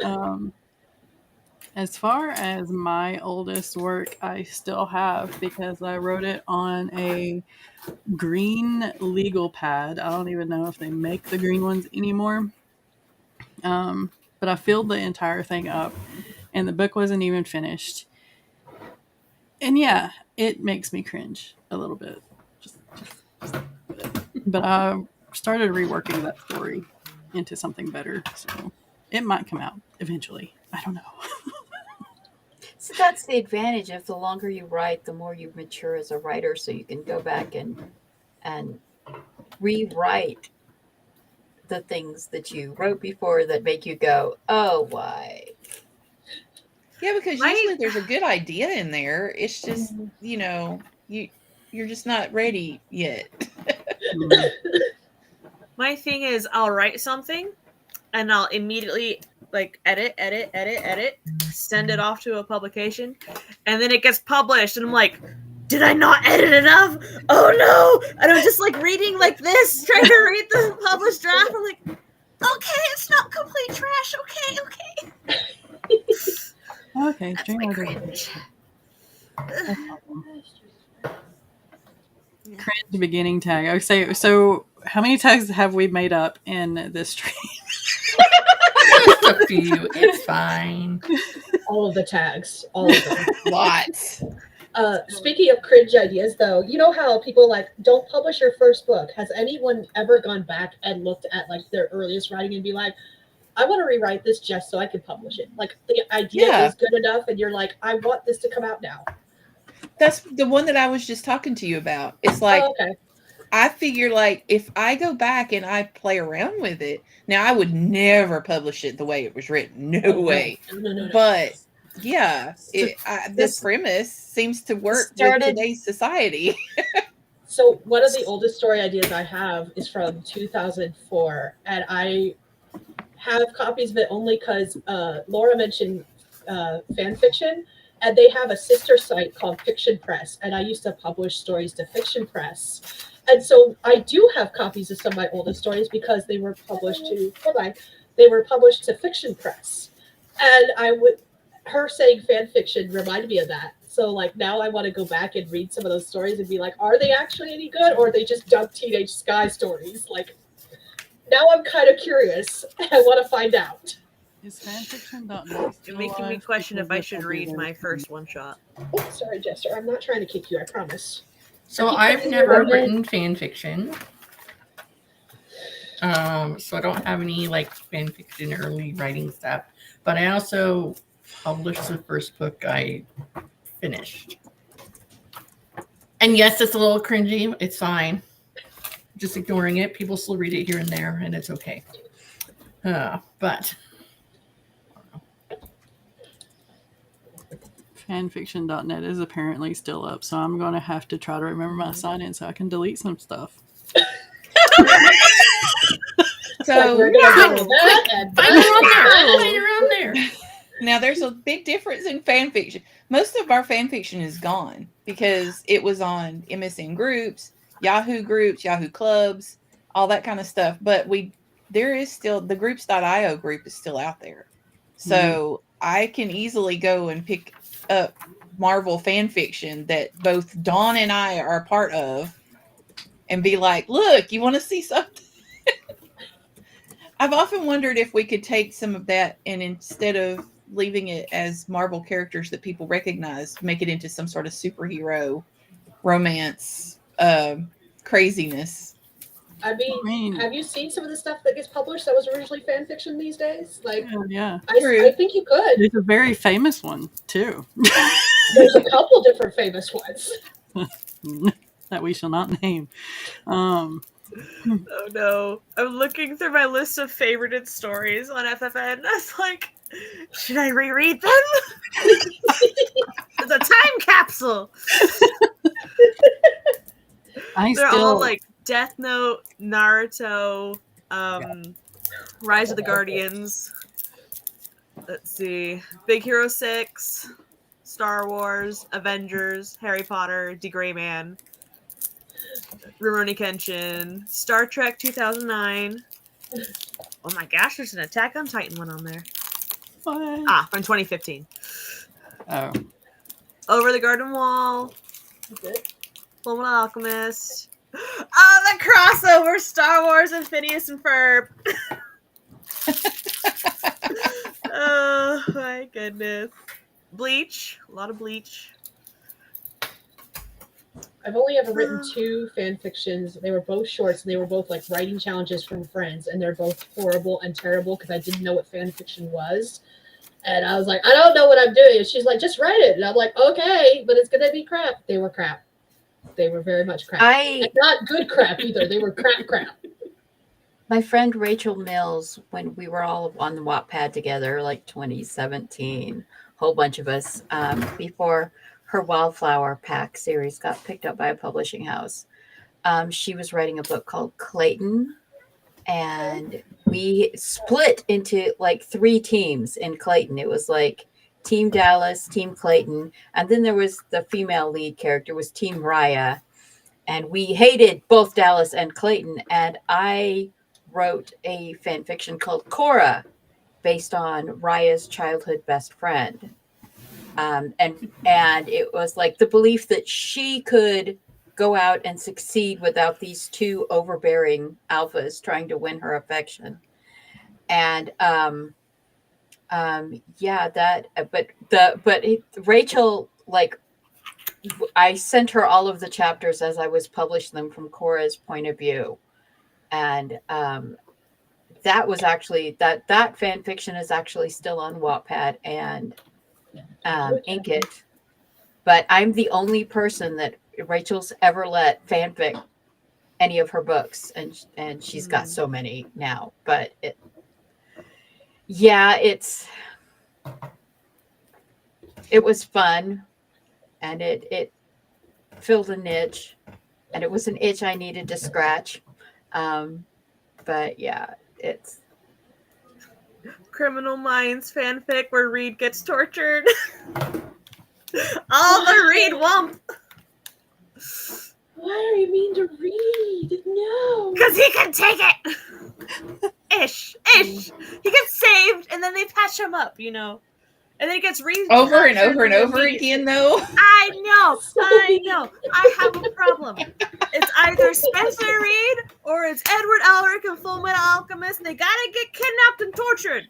As far as my oldest work, I still have because I wrote it on a green legal pad. I don't even know if they make the green ones anymore. But I filled the entire thing up, and the book wasn't even finished. And yeah, it makes me cringe a little bit. But I started reworking that story into something better, so it might come out eventually. I don't know. So that's the advantage of the longer you write, the more you mature as a writer. So you can go back and rewrite the things that you wrote before that make you go, oh, why? yeah, because usually there's a good idea in there. It's just, you're just not ready yet. My thing is, I'll write something, and I'll immediately edit, send it off to a publication, and then it gets published, and I'm like, did I not edit enough? Oh no! And I'm just reading this, trying to read the published draft. I'm like, okay, it's not complete trash. Okay. Okay, That's dream my order. cringe. Cringe beginning tag. Okay, so how many tags have we made up in this stream? Just a few. It's fine. All of the tags. All of them. Lots. Speaking of cringe ideas, though, you know how people don't publish your first book. Has anyone ever gone back and looked at their earliest writing and be like, I want to rewrite this just so I can publish it? The idea is good enough, and you're like, I want this to come out now. That's the one that I was just talking to you about. It's like, okay. I figure if I go back and I play around with it, now I would never publish it the way it was written. No way. No. But yeah, the premise seems to work with today's society. So one of the oldest story ideas I have is from 2004, and I have copies of it only because Laura mentioned fan fiction, and they have a sister site called Fiction Press, and I used to publish stories to Fiction Press. And so I do have copies of some of my oldest stories because they were published to Fiction Press. And her saying fan fiction reminded me of that. So now I want to go back and read some of those stories and be like, are they actually any good, or are they just dumb teenage Skye stories? Now I'm kind of curious. I want to find out. Is fanfiction.net You're making me question if I should read my first one shot. Oh, sorry, Jester. I'm not trying to kick you, I promise. So I've never written fan fiction. So I don't have any fan fiction early writing stuff. But I also published the first book I finished. And yes, it's a little cringy. It's fine. Just ignoring it. People still read it here and there, and it's okay. But fanfiction.net is apparently still up, so I'm going to have to try to remember my sign-in so I can delete some stuff. So we're gonna go that and find her on there. Now there's a big difference in fan fiction. Most of our fan fiction is gone because it was on MSN groups, Yahoo clubs, all that kind of stuff. But there is still the groups.io group is still out there. So I can easily go and pick up Marvel fan fiction that both Dawn and I are a part of and be like, look, you want to see something? I've often wondered if we could take some of that and instead of leaving it as Marvel characters that people recognize, make it into some sort of superhero romance craziness. I mean, have you seen some of the stuff that gets published that was originally fan fiction these days? Like, yeah. I think you could. There's a very famous one too. There's a couple different famous ones that we shall not name. Oh no. I'm looking through my list of favorited stories on FFN. I was like, should I reread them? It's a time capsule. They're all like Death Note, Naruto, Rise of the Guardians. Let's see. Big Hero 6, Star Wars, Avengers, Harry Potter, The Gray Man, Rurouni Kenshin, Star Trek 2009. Oh my gosh, there's an Attack on Titan one on there. What? From 2015. Oh. Over the Garden Wall. Fullmetal Alchemist. Oh, the crossover Star Wars and Phineas and Ferb. Oh my goodness. Bleach. A lot of Bleach. I've only ever written 2 fan fictions. They were both shorts, and they were both like writing challenges from friends, and they're both horrible and terrible because I didn't know what fan fiction was. And I was like, I don't know what I'm doing. And she's like, just write it. And I'm like, okay, but it's going to be crap. They were crap. They were very much crap. And not good crap either. They were crap. My friend Rachel Mills, when we were all on the Wattpad together, like 2017, a whole bunch of us, before her Wildflower Pack series got picked up by a publishing house, she was writing a book called Clayton. And we split into like 3 teams in Clayton. It was like Team Dallas, Team Clayton, and then there was the female lead character was Team Raya. And we hated both Dallas and Clayton. And I wrote a fan fiction called Cora, based on Raya's childhood best friend. And it was like the belief that she could go out and succeed without these 2 overbearing alphas trying to win her affection. And Rachel, like, I sent her all of the chapters as I was publishing them from Cora's point of view. And that was actually that fan fiction is actually still on Wattpad and Inkit. But I'm the only person that Rachel's ever let fanfic any of her books, and she's got so many now. But it was fun, and it filled a niche, and it was an itch I needed to scratch. But yeah, it's Criminal Minds fanfic where Reed gets tortured. All the Reed wump. Why are you mean to Reed? No. Because he can take it. Ish. He gets saved, and then they patch him up, you know. And then he gets over and over and over again, though. I know. I have a problem. It's either Spencer Reed or it's Edward Elric and Fullmetal Alchemist, and they gotta get kidnapped and tortured.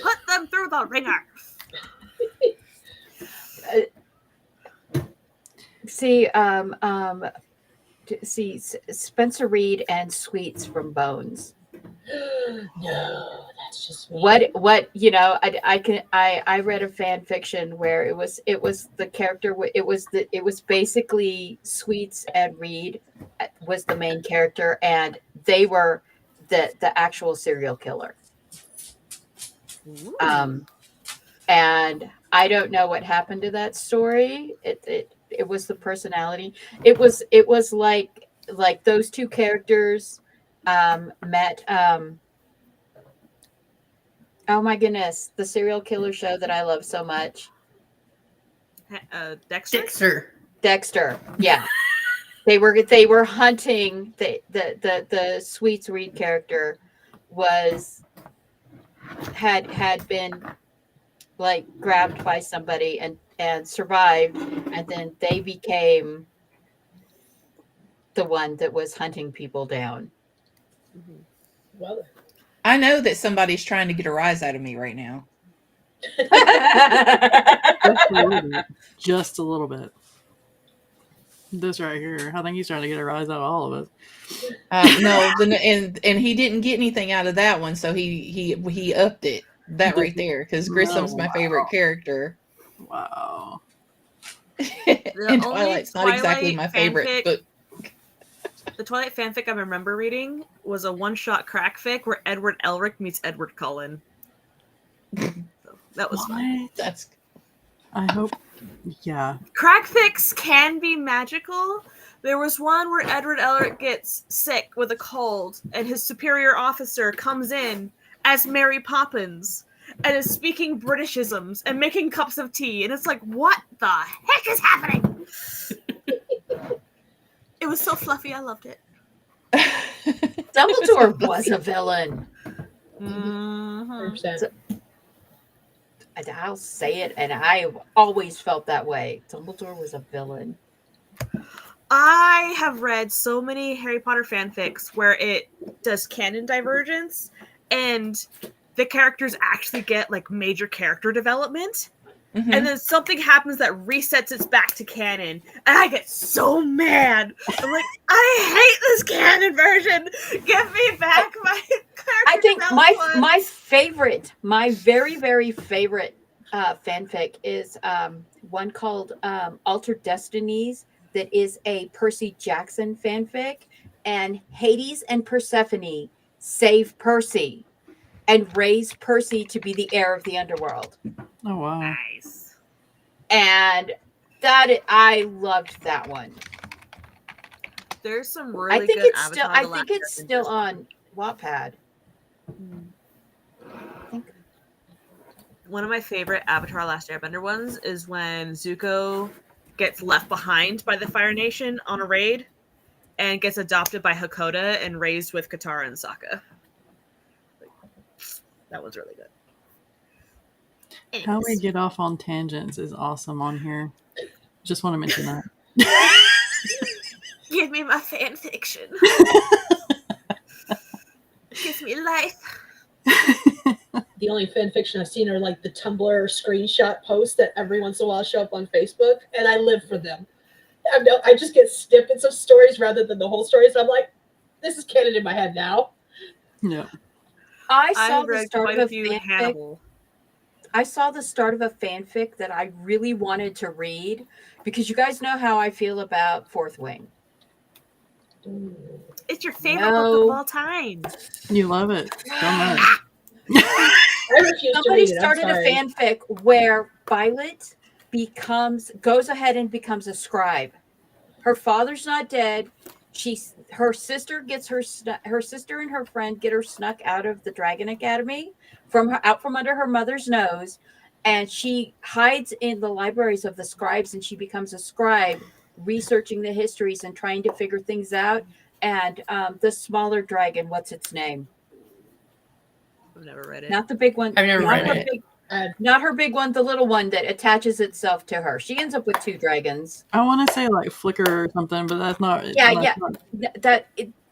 Put them through the ringer. See, Spencer Reed and Sweets from Bones. No, that's just me. What I read a fan fiction where it was the character, it was basically Sweets and Reed was the main character, and they were the actual serial killer. And I don't know what happened to that story. It was the personality. It was like those 2 characters met. Oh my goodness, the serial killer show that I love so much. Dexter. Yeah. They were hunting the Sweets Reed character had been like grabbed by somebody and survived, and then they became the one that was hunting people down. Well, I know that somebody's trying to get a rise out of me right now. Just a little bit. This right here. I think he's trying to get a rise out of all of us. No, and he didn't get anything out of that one, so he upped it. That right there, because Grissom's my favorite character. Wow. And Twilight's not exactly my favorite, but the Twilight fanfic I remember reading was a one-shot crack fic where Edward Elric meets Edward Cullen. So that was fun. That's. I hope. Yeah. Crack fics can be magical. There was one where Edward Elric gets sick with a cold, and his superior officer comes in as Mary Poppins and is speaking Britishisms and making cups of tea, and it's like, what the heck is happening? It was so fluffy, I loved it. Dumbledore was a villain. Mm-hmm. And I'll say it, and I always felt that way. Dumbledore was a villain. I have read so many Harry Potter fanfics where it does canon divergence, and the characters actually get like major character development. Mm-hmm. And then something happens that resets it back to canon, and I get so mad. I'm like, I hate this canon version. Give me back my character. I think my favorite, my very, very favorite fanfic is one called Altered Destinies. That is a Percy Jackson fanfic, and Hades and Persephone save Percy and raise Percy to be the heir of the underworld. Oh wow! Nice. And I loved that one. There's some really I think good it's still. I think it's still on Wattpad. I think. One of my favorite Avatar: Last Airbender ones is when Zuko gets left behind by the Fire Nation on a raid and gets adopted by Hakoda and raised with Katara and Sokka. That was really good. Anyways. How we get off on tangents is awesome on here. Just want to mention that. Give me my fan fiction. Gives me life. The only fan fiction I've seen are like the Tumblr screenshot posts that every once in a while show up on Facebook, and I live for them. I just get snippets of stories rather than the whole stories. I'm like, this is canon in my head now. Yeah. I saw the start of a fanfic. Hannibal. I saw the start of a fanfic that I really wanted to read because you guys know how I feel about Fourth Wing. It's your favorite book of all time. You love it so much. Somebody started a fanfic where Violet goes ahead and becomes a scribe. Her father's not dead. Her sister and her friend get her snuck out of the Dragon Academy out from under her mother's nose, and she hides in the libraries of the scribes, and she becomes a scribe, researching the histories and trying to figure things out. And the smaller dragon, what's its name? I've never read it. Not the big one. I've never read it. Not her big one, the little one that attaches itself to her. She ends up with 2 dragons. I want to say like Flicker or something, but that's not.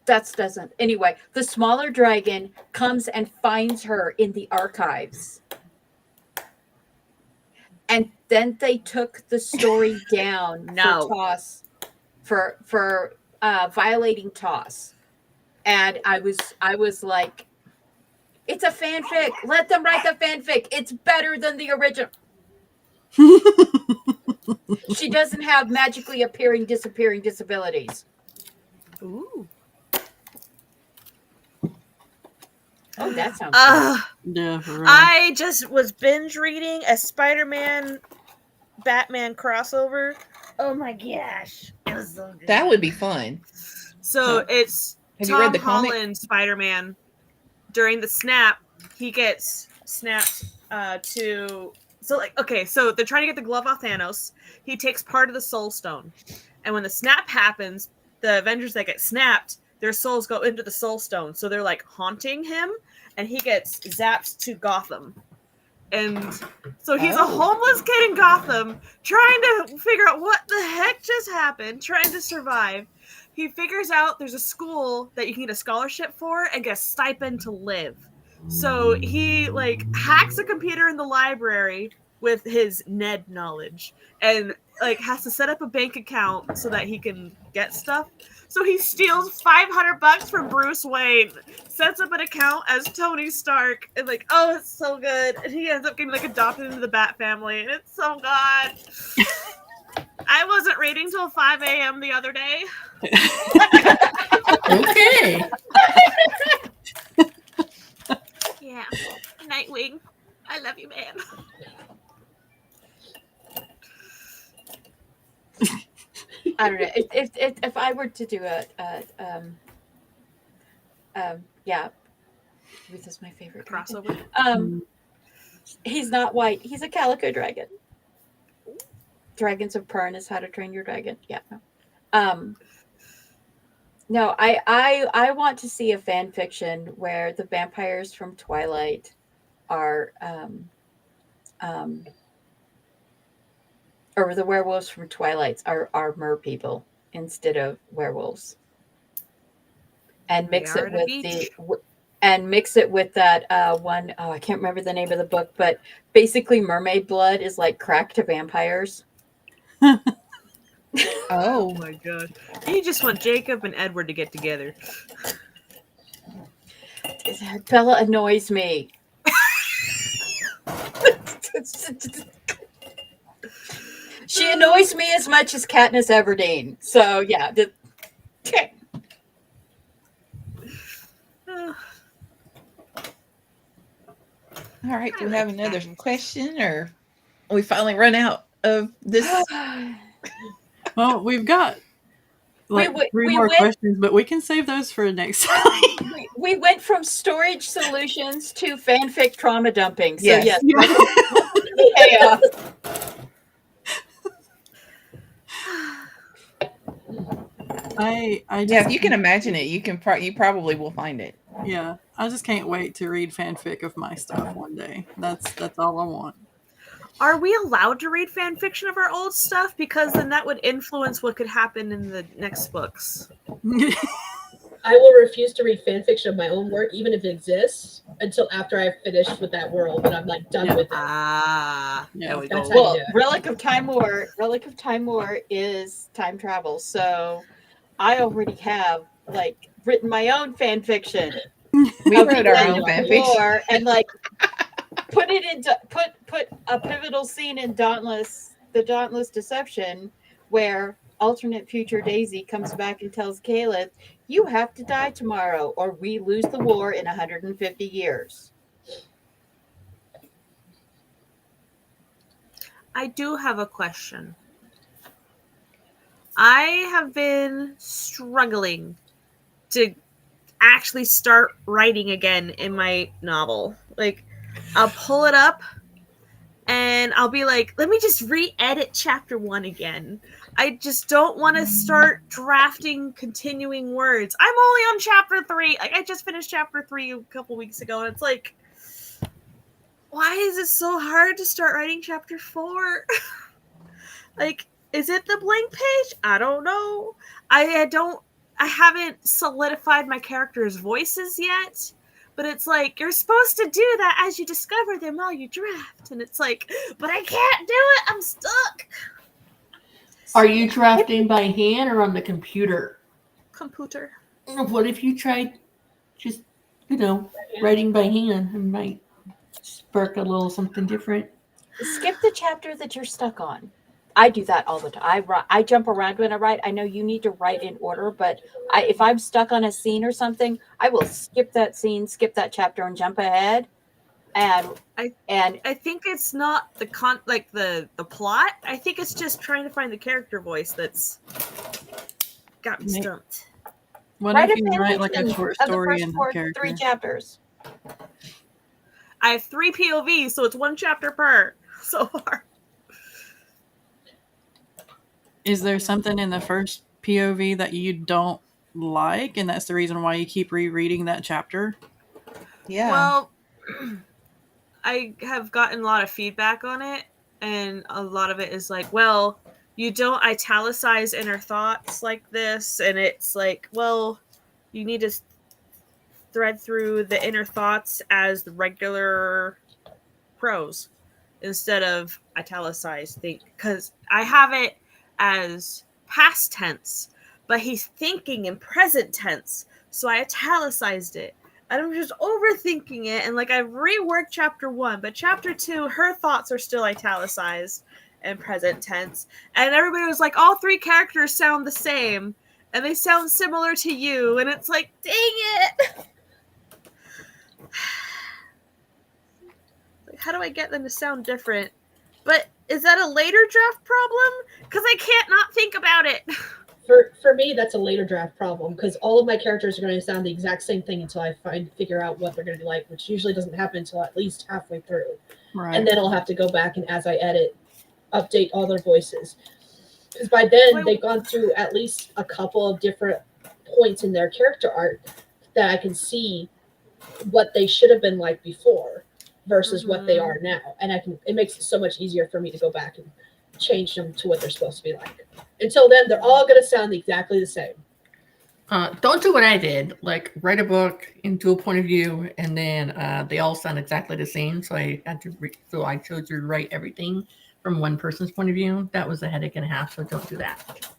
That doesn't. Anyway, the smaller dragon comes and finds her in the archives. And then they took the story down for violating Toss. And I was like, it's a fanfic. Let them write the fanfic. It's better than the original. She doesn't have magically appearing, disappearing disabilities. Ooh. Oh, that sounds good. Yeah, for real. I just was binge reading a Spider-Man Batman crossover. Oh my gosh. It was so good. That would be fun. So it's Have Tom you read the Holland comic? Spider-Man. During the snap, he gets snapped so they're trying to get the glove off Thanos. He takes part of the Soul Stone. And when the snap happens, the Avengers that get snapped, their souls go into the Soul Stone. So they're like haunting him, and he gets zapped to Gotham. And so he's a homeless kid in Gotham trying to figure out what the heck just happened, trying to survive. He figures out there's a school that you can get a scholarship for and get a stipend to live. So he hacks a computer in the library with his Ned knowledge and like has to set up a bank account so that he can get stuff. So he steals $500 from Bruce Wayne, sets up an account as Tony Stark, and like, oh, it's so good. And he ends up getting like adopted into the Bat family, and it's so good. I wasn't reading till 5 a.m. the other day. Okay. Yeah, Nightwing, I love you, man. I don't know. If I were to do yeah, Ruth is my favorite dragon. Crossover. He's not white. He's a calico dragon. Dragons of Pern is How to Train Your Dragon. Yeah. No, I want to see a fan fiction where the vampires from Twilight are or the werewolves from Twilight are mer people instead of werewolves. And mix it with that one, I can't remember the name of the book, but basically mermaid blood is like crack to vampires. Oh my god. You just want Jacob and Edward to get together. Bella annoys me. She annoys me as much as Katniss Everdeen. So yeah. Okay. All right. Do we have another question, or we finally run out of this? Well, we've got three more questions, but we can save those for next time. We went from storage solutions to fanfic trauma dumping. So Yes. Yeah. I just, Yeah, if you can imagine it, you probably will find it. Yeah, I just can't wait to read fanfic of my stuff one day. That's all I want. Are we allowed to read fan fiction of our old stuff? Because then that would influence what could happen in the next books. I will refuse to read fan fiction of my own work, even if it exists, until after I've finished with that world and I'm like done with it. Ah, Yeah. we go. Well, Relic of Time War is time travel. So I already have like written my own fan fiction. We wrote our own fan fiction. And like put a pivotal scene in the Dauntless Deception, where alternate future Daisy comes back and tells Caleb, "You have to die tomorrow, or we lose the war in 150 years." I do have a question. I have been struggling to actually start writing again in my novel. Like, I'll pull it up and I'll be like, let me just re-edit chapter 1 again. I just don't want to start drafting continuing words. I'm only on chapter 3. Like, I just finished chapter 3 a couple weeks ago, and it's like, why is it so hard to start writing chapter 4? Like, is it the blank page? I don't know. I haven't solidified my characters' voices yet. But it's like, you're supposed to do that as you discover them while you draft. And it's like, but I can't do it. I'm stuck. Are you drafting by hand or on the computer? Computer. What if you tried just, writing by hand? It might spark a little something different. Skip the chapter that you're stuck on. I do that all the time. I jump around when I write. I know you need to write in order, but if I'm stuck on a scene or something, I will skip that scene, skip that chapter, and jump ahead. And I think it's not the plot. I think it's just trying to find the character voice that's got me stumped. What if you write like a short story in the character? 3 chapters. I have 3 POVs, so it's 1 chapter per so far. Is there something in the first POV that you don't like, and that's the reason why you keep rereading that chapter? Yeah. Well, I have gotten a lot of feedback on it, and a lot of it is like, well, you don't italicize inner thoughts like this, and it's like, well, you need to thread through the inner thoughts as the regular prose. instead of italicized think, because I have it as past tense, but he's thinking in present tense, so I italicized it. And I'm just overthinking it, and like I reworked chapter 1, but chapter 2, her thoughts are still italicized and present tense. And everybody was like, all 3 characters sound the same, and they sound similar to you, and it's like, dang it! Like, how do I get them to sound different? But is that a later draft problem? Because I can't not think about it. For me, that's a later draft problem because all of my characters are going to sound the exact same thing until I figure out what they're going to be like, which usually doesn't happen until at least halfway through. Right. And then I'll have to go back and as I edit, update all their voices. Because by then they've gone through at least a couple of different points in their character arc that I can see what they should have been like before versus what they are now. And it makes it so much easier for me to go back and change them to what they're supposed to be like. Until then, they're all going to sound exactly the same. Don't do what I did. Like, write a book into a point of view, and then they all sound exactly the same. So I had to. So I chose to write everything from one person's point of view. That was a headache and a half. So don't do that.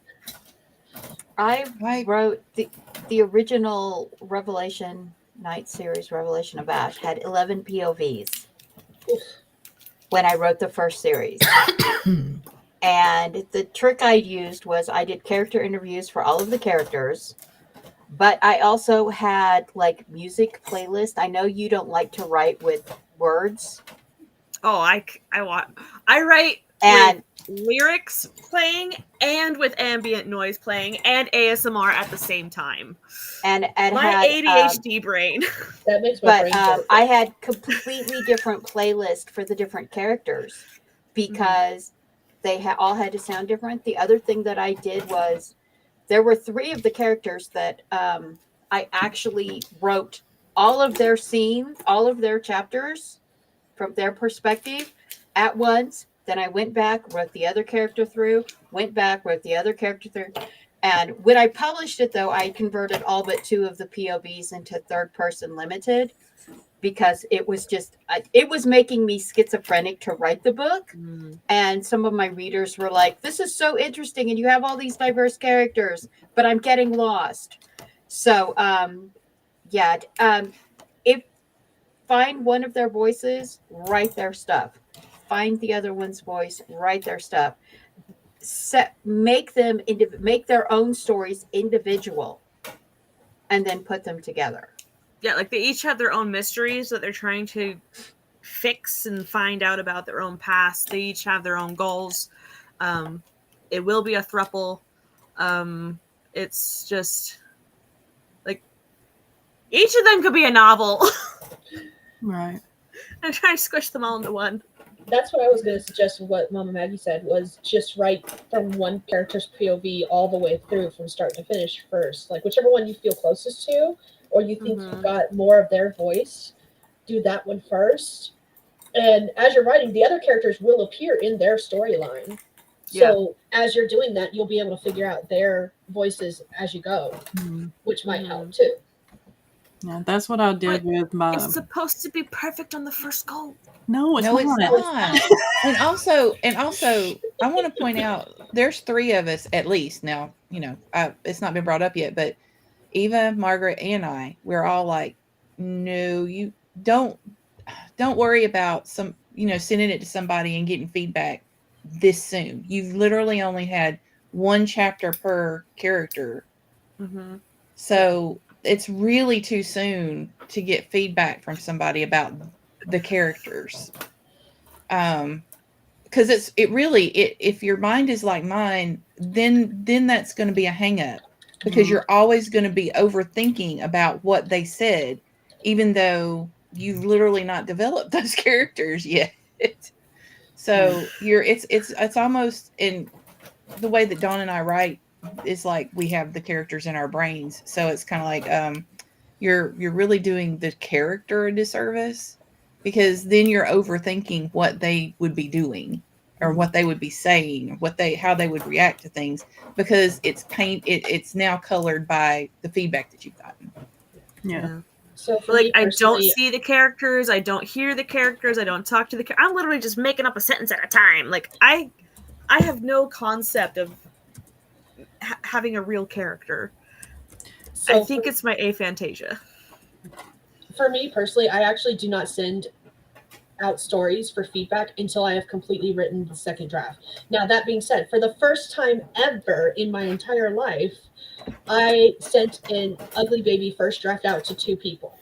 I wrote the original Revelation Night series, Revelation of Ash, had 11 POVs when I wrote the first series. And the trick I used was I did character interviews for all of the characters, but I also had like music playlist. I know you don't like to write with words. Oh, I write And with lyrics playing and with ambient noise playing and ASMR at the same time. and My had, ADHD brain. That makes my brain hurt. I had completely different playlist for the different characters because they all had to sound different. The other thing that I did was there were 3 of the characters that I actually wrote all of their scenes, all of their chapters from their perspective at once. Then I went back, wrote the other character through, went back, wrote the other character through. And when I published it, though, I converted all but 2 of the POVs into third person limited because it was just, it was making me schizophrenic to write the book. And some of my readers were like, this is so interesting. And you have all these diverse characters, but I'm getting lost. So, if find one of their voices, write their stuff. Find the other one's voice, write their stuff. Make their own stories individual, and then put them together. Yeah, like they each have their own mysteries that they're trying to fix and find out about their own past. They each have their own goals. It will be a throuple. It's just like each of them could be a novel. Right. I'm trying to squish them all into one. That's what I was going to suggest. What Mama Maggie said was just write from one character's POV all the way through from start to finish first. Like whichever one you feel closest to, or you think you've got more of their voice, do that one first. And as you're writing, the other characters will appear in their storyline. So as you're doing that, you'll be able to figure out their voices as you go, which might help too. Yeah, that's what I did with my. It's supposed to be perfect on the first go. No, it's It's not. not. and also, I want to point out there's 3 of us at least. Now, it's not been brought up yet, but Eva, Margaret, and I, we're all like, no, you don't worry about sending it to somebody and getting feedback this soon. You've literally only had 1 chapter per character. So it's really too soon to get feedback from somebody about the characters. Because if your mind is like mine, then that's going to be a hang up because you're always going to be overthinking about what they said, even though you've literally not developed those characters yet. So it's almost in the way that Dawn and I write is like we have the characters in our brains. So it's kind of like you're really doing the character a disservice because then you're overthinking what they would be doing or what they would be saying, how they would react to things because it's now colored by the feedback that you've gotten. Yeah. So for But, like, me I don't personally, see the characters, I don't hear the characters, I don't talk to the characters. I'm literally just making up a sentence at a time. Like, I have no concept of having a real character. so I think it's my aphantasia. for me personally, I actually do not send out stories for feedback until I have completely written the second draft. Now, that being said, for the first time ever in my entire life, I sent an ugly baby first draft out to 2 people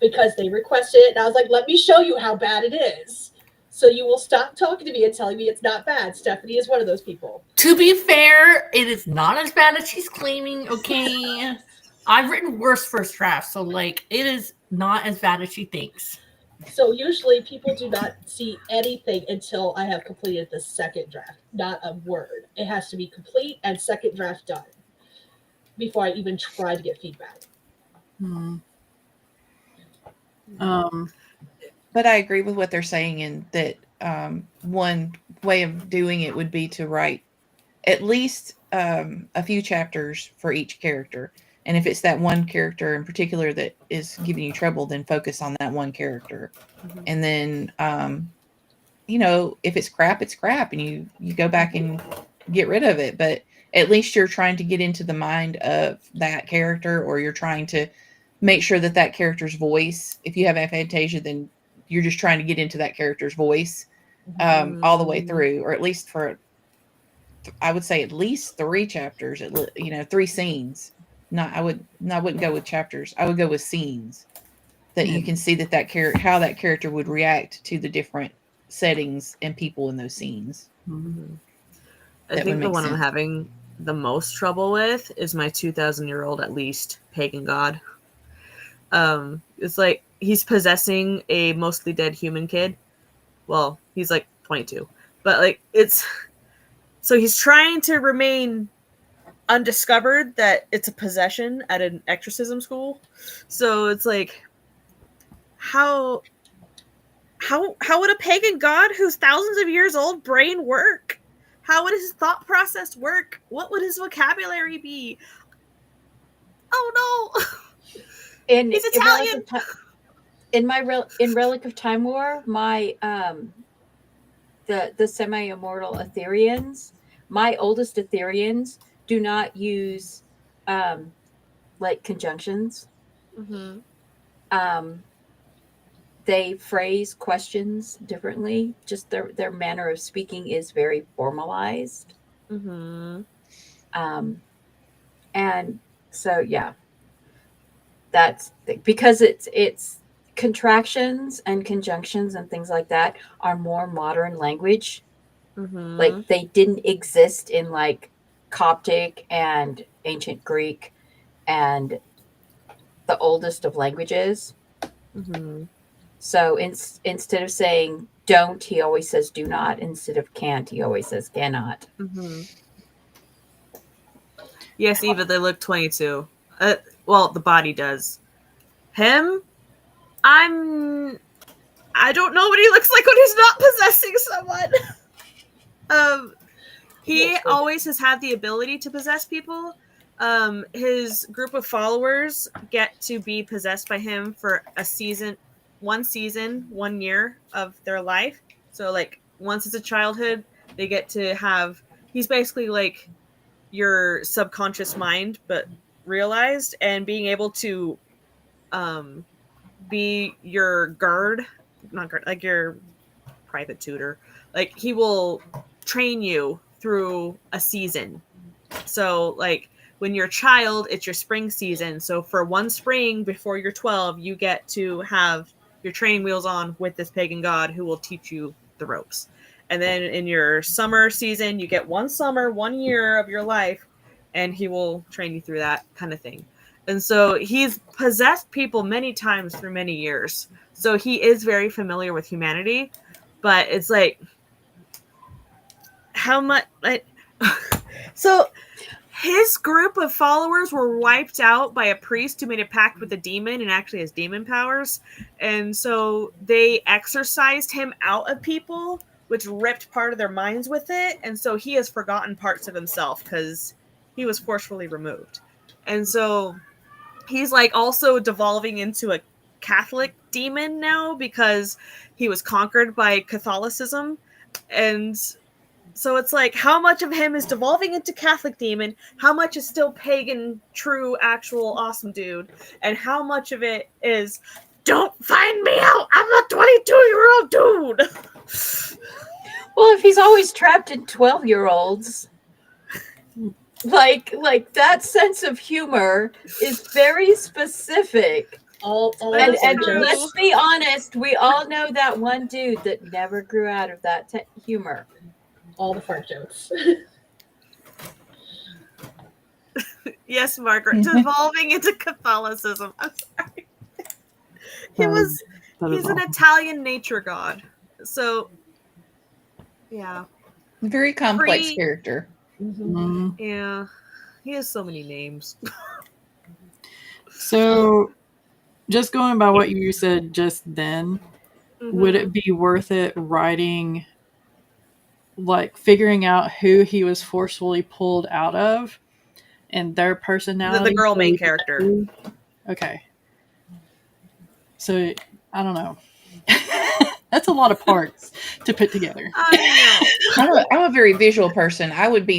because they requested it. And I was like, let me show you how bad it is. So you will stop talking to me and telling me it's not bad. Stephanie is one of those people. To be fair, it is not as bad as she's claiming, okay? I've written worse first drafts, so, like, it is not as bad as she thinks. So usually people do not see anything until I have completed the second draft. Not a word. It has to be complete and second draft done before I even try to get feedback. But I agree with what they're saying in that one way of doing it would be to write at least a few chapters for each character. And if it's that one character in particular that is giving you trouble, then focus on that one character. And then, if it's crap, it's crap. And you go back and get rid of it. But at least you're trying to get into the mind of that character, or you're trying to make sure that that character's voice, if you have aphantasia, then you're just trying to get into that character's voice all the way through, or at least for, I would say, at least 3 chapters, 3 scenes. I wouldn't go with chapters. I would go with scenes that you can see that character, how that character would react to the different settings and people in those scenes. I think the one I'm having the most trouble with is my 2,000-year-old, at least, pagan god. It's like he's possessing a mostly dead human kid. Well, he's like 22, but like so he's trying to remain undiscovered that it's a possession at an exorcism school. So it's like, how would a pagan god who's thousands of years old brain work? How would his thought process work? What would his vocabulary be? Oh no! He's Italian. In Relic of Time War, my the semi-immortal Etherians, my oldest Etherians do not use like conjunctions. They phrase questions differently. Just their manner of speaking is very formalized. And so yeah, that's because it's contractions and conjunctions and things like that are more modern language. Like they didn't exist in like Coptic and ancient Greek and the oldest of languages. So instead of saying don't, he always says do not. Instead of can't, he always says cannot. Yes, Eva, they look 22. Well, the body does. Him, I don't know what he looks like when he's not possessing someone. He always has had the ability to possess people. His group of followers get to be possessed by him for one season, 1 year of their life. So, like, once it's a childhood, they get to have. He's basically like your subconscious mind, but realized, and being able to be your like your private tutor. Like, he will train you through a season. So, like, when you're a child, it's your spring season. So for one spring before you're 12, you get to have your training wheels on with this pagan god who will teach you the ropes. And then in your summer season, you get 1 summer, 1 year of your life, and he will train you through that kind of thing. And so he's possessed people many times through many years. So he is very familiar with humanity, but it's like, how much, like, so his group of followers were wiped out by a priest who made a pact with a demon and actually has demon powers. And so they exorcised him out of people, which ripped part of their minds with it. And so he has forgotten parts of himself because he was forcefully removed. And so he's like also devolving into a Catholic demon now because he was conquered by Catholicism. And so it's like, how much of him is devolving into Catholic demon? How much is still pagan, true, actual awesome dude? And how much of it is, don't find me out! I'm a 22-year-old dude! Well, if he's always trapped in 12-year-olds, like that sense of humor is very specific. And let's be honest, we all know that one dude that never grew out of that humor. All the fart jokes. Yes, Margaret, devolving into Catholicism. I'm sorry. He's an Italian nature god. So, yeah. Very complex character. Mm-hmm. Yeah. He has so many names. So, just going by what you said just then, would it be worth it writing, like figuring out who he was forcefully pulled out of and their personality? The girl main character. Okay. So, I don't know. That's a lot of parts to put together. I know. I'm a very visual person. I would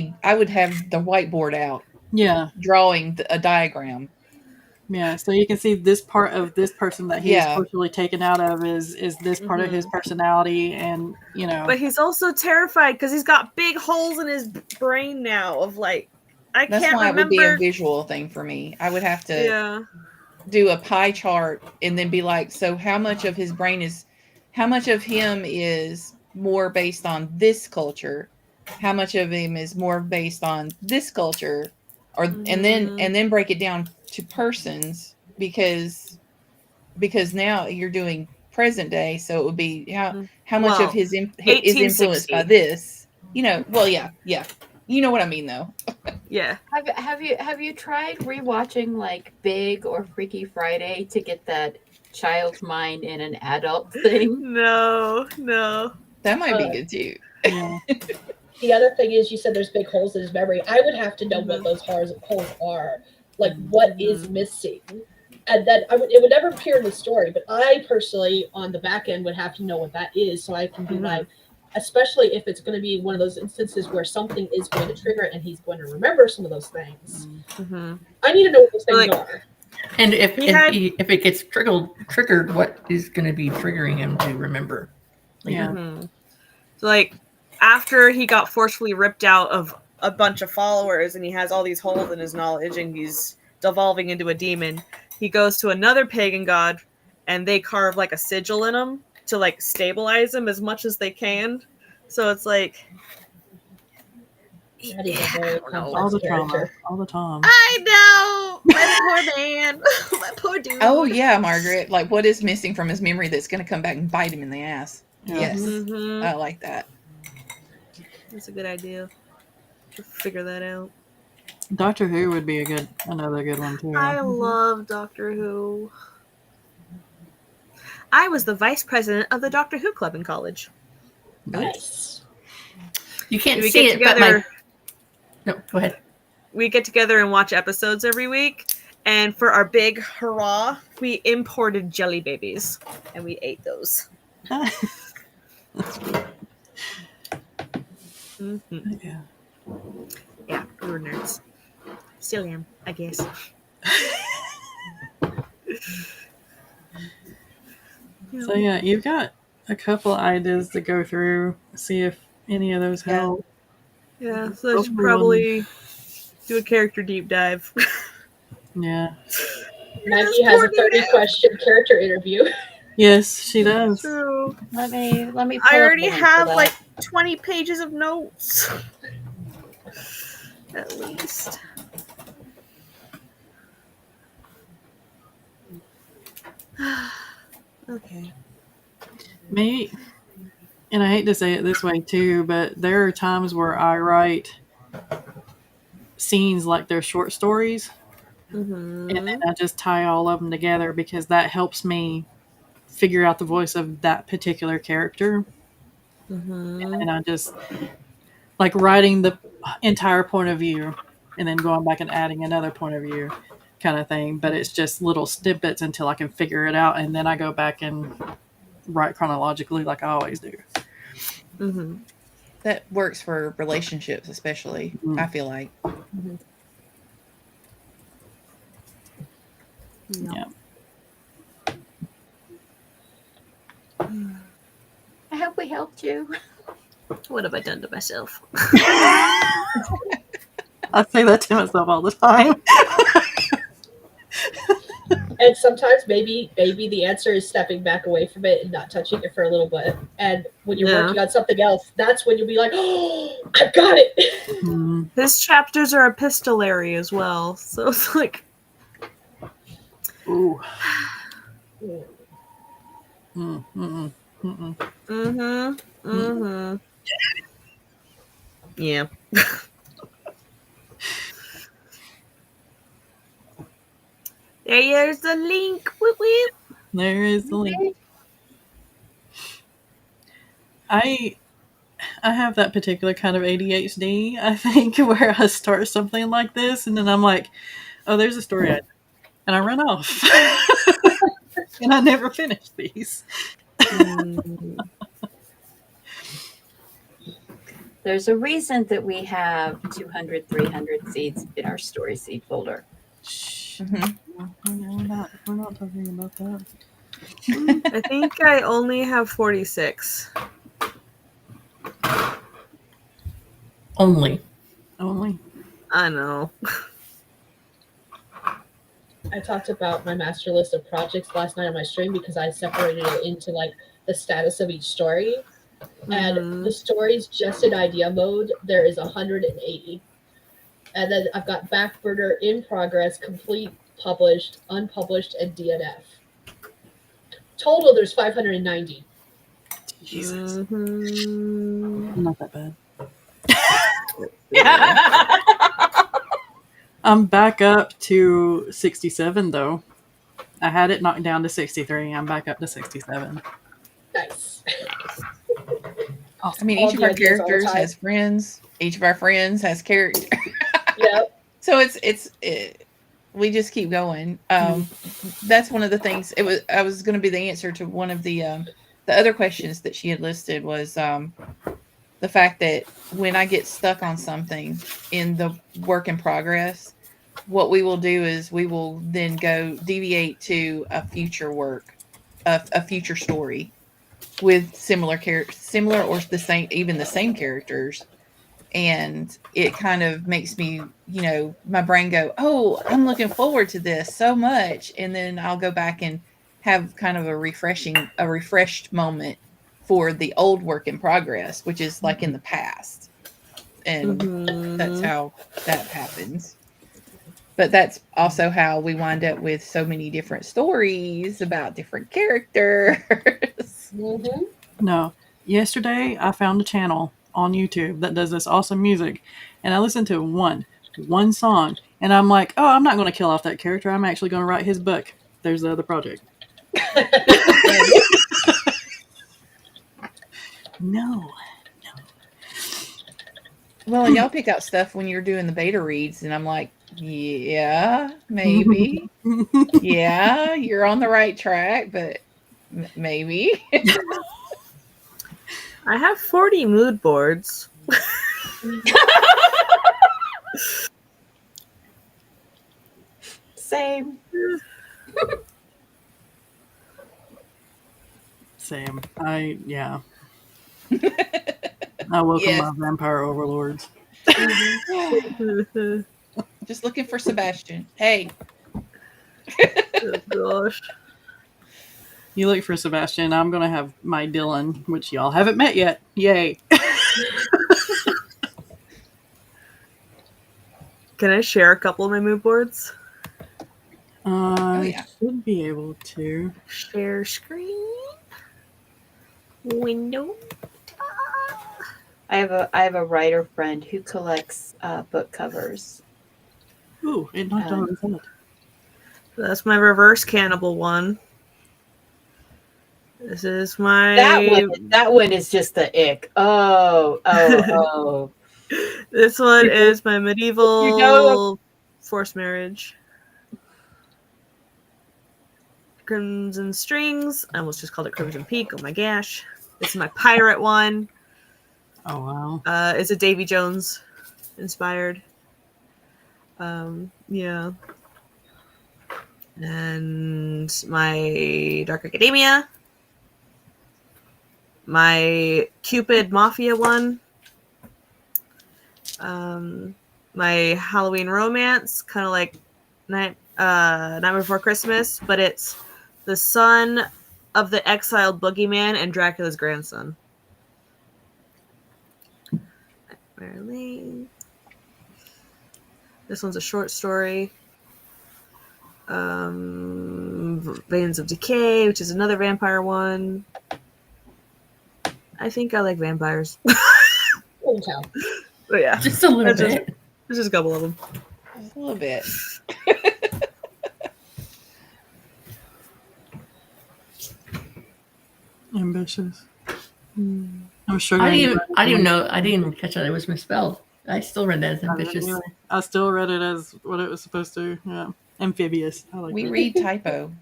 have the whiteboard out. Yeah. Drawing a diagram. Yeah, so you can see this part of this person that he's forcibly taken out of is this part of his personality, and you know. But he's also terrified because he's got big holes in his brain now. Of like, That's can't why remember. it would be a visual thing for me. I would have to do a pie chart and then be like, so how much of his brain how much of him is more based on this culture? How much of him is more based on this culture? And then break it down to persons because now you're doing present day, so it would be how much of his is influenced by this, you know. Well, yeah, you know what I mean though. Yeah. Have you tried rewatching like Big or Freaky Friday to get that child mind in an adult thing? No. That might be good too. Yeah. The other thing is, you said there's big holes in his memory. I would have to know what those holes are, like what is missing, and then it would never appear in the story. But I personally, on the back end, would have to know what that is, so I can be like, especially if it's going to be one of those instances where something is going to trigger it and he's going to remember some of those things. I need to know what those things are. And if it gets triggered, what is going to be triggering him to remember? So like, after he got forcefully ripped out of a bunch of followers and he has all these holes in his knowledge and he's devolving into a demon, he goes to another pagan god and they carve like a sigil in him to like stabilize him as much as they can. So it's like, all the trauma, all the time. I know, my poor man, my poor dude. Oh yeah, Margaret. Like, what is missing from his memory that's going to come back and bite him in the ass? Yes, I like that. That's a good idea. To figure that out. Doctor Who would be another good one too. I love Doctor Who. I was the vice president of the Doctor Who club in college. Nice. You can't see it, but no, go ahead. We get together and watch episodes every week, and for our big hurrah, we imported jelly babies, and we ate those. That's cool. Yeah, we were nerds. Still am, I guess. So yeah, you've got a couple ideas to go through, see if any of those help. Yeah, so I should probably do a character deep dive. Yeah. Maggie has a 30-question character interview. Yes, she does. True. Let me. I already have like 20 pages of notes. At least. Okay. Me, and I hate to say it this way too, but there are times where I write scenes like they're short stories, and then I just tie all of them together because that helps me figure out the voice of that particular character. And I just like writing the entire point of view and then going back and adding another point of view. kind of thing, but it's just little snippets until I can figure it out, and then I go back and write chronologically like I always do. Mm-hmm. That works for relationships, especially. Mm. I feel like. Yeah. I hope we helped you. What have I done to myself? I say that to myself all the time. And sometimes maybe the answer is stepping back away from it and not touching it for a little bit. And when you're working on something else, that's when you'll be like, "Oh, I've got it." Mm. His chapters are epistolary as well, so it's like, Ooh. Yeah. There's the link. Whoop, whoop. There is the link. I have that particular kind of ADHD, I think, where I start something like this and then I'm like, oh, there's a story idea. And I run off. And I never finish these. There's a reason that we have 200, 300 seeds in our story seed folder. Shh. Mm-hmm. We're not talking about that. I think I only have 46. Only. I know. I talked about my master list of projects last night on my stream because I separated it into like the status of each story. And the story's just in idea mode. There is 180. And then I've got back burner, in progress, complete, published, unpublished, and DNF. Total, there's 590. Jesus. Mm-hmm. Not that bad. I'm back up to 67 though. I had it knocked down to 63. I'm back up to 67. Nice. I mean, each of our characters has friends. Each of our friends has character. Yep. So we just keep going. That's one of the things. I was going to be the answer to one of the other questions that she had listed was the fact that when I get stuck on something in the work in progress, what we will do is we will then go deviate to a future work, a future story with similar or the same, even the same characters. And it kind of makes me, my brain go, oh, I'm looking forward to this so much. And then I'll go back and have kind of a refreshed moment for the old work in progress, which is like in the past. And that's how that happens. But that's also how we wind up with so many different stories about different characters. Mm-hmm. No. Yesterday, I found a channel on YouTube that does this awesome music. And I listened to one song. And I'm like, oh, I'm not going to kill off that character. I'm actually going to write his book. There's the other project. No. Well, and y'all pick out stuff when you're doing the beta reads, and I'm like, yeah, maybe. Yeah, you're on the right track, but maybe. I have 40 mood boards. Same. Same. Yeah. I welcome my vampire overlords. Just looking for Sebastian. Hey. Oh, gosh. You look for Sebastian. I'm going to have my Dylan, which y'all haven't met yet. Yay. Can I share a couple of my mood boards? I should be able to. Share screen. Window. I have a writer friend who collects book covers. Ooh, it knocked on his head. That's my reverse cannibal one. This is my... That one is just the ick. Oh. This one is my medieval forced marriage. Crimson Strings. I almost just called it Crimson Peak. Oh my gosh. This is my pirate one. Oh wow. It's a Davy Jones inspired. Yeah. And my Dark Academia. My Cupid Mafia one. My Halloween Romance, kind of like Night Before Christmas, but it's the son of the exiled boogeyman and Dracula's grandson. Marlene. This one's a short story. Veins of Decay, which is another vampire one. I think I like vampires. Holy cow. But yeah, Just a little bit. there's just a couple of them. A little bit. Ambitious. I'm sure. I didn't even catch that it was misspelled. I still read that as ambitious. I still read it as what it was supposed to. Yeah, amphibious. I like We that. read typo.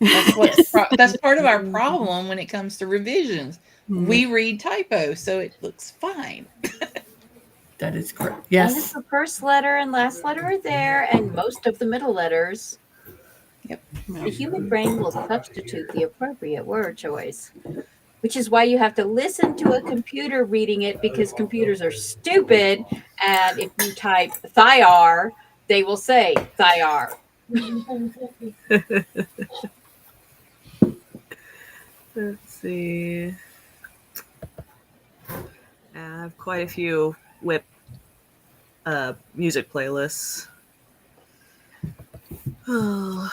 That's that's part of our problem when it comes to revisions. We read typo, so it looks fine. That is correct. And Yes. the first letter and last letter are there, and most of the middle letters. Yep. The human brain will substitute the appropriate word choice, which is why you have to listen to a computer reading it, because computers are stupid. And if you type Thyar, they will say Thyar. Let's see. I have quite a few whip music playlists. Oh.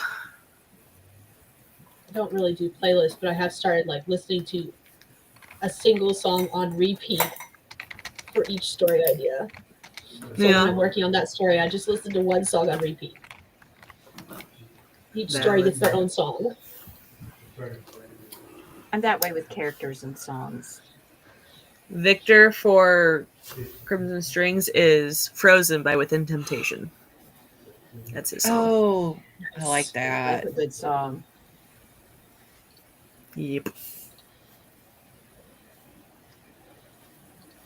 I don't really do playlists, but I have started like listening to a single song on repeat for each story idea. So when I'm working on that story, I just listen to one song on repeat. Each story gets their own song. I'm that way with characters and songs. Victor for Crimson Strings is Frozen by Within Temptation. That's his song. Oh, I like that. That's a good song. Yep.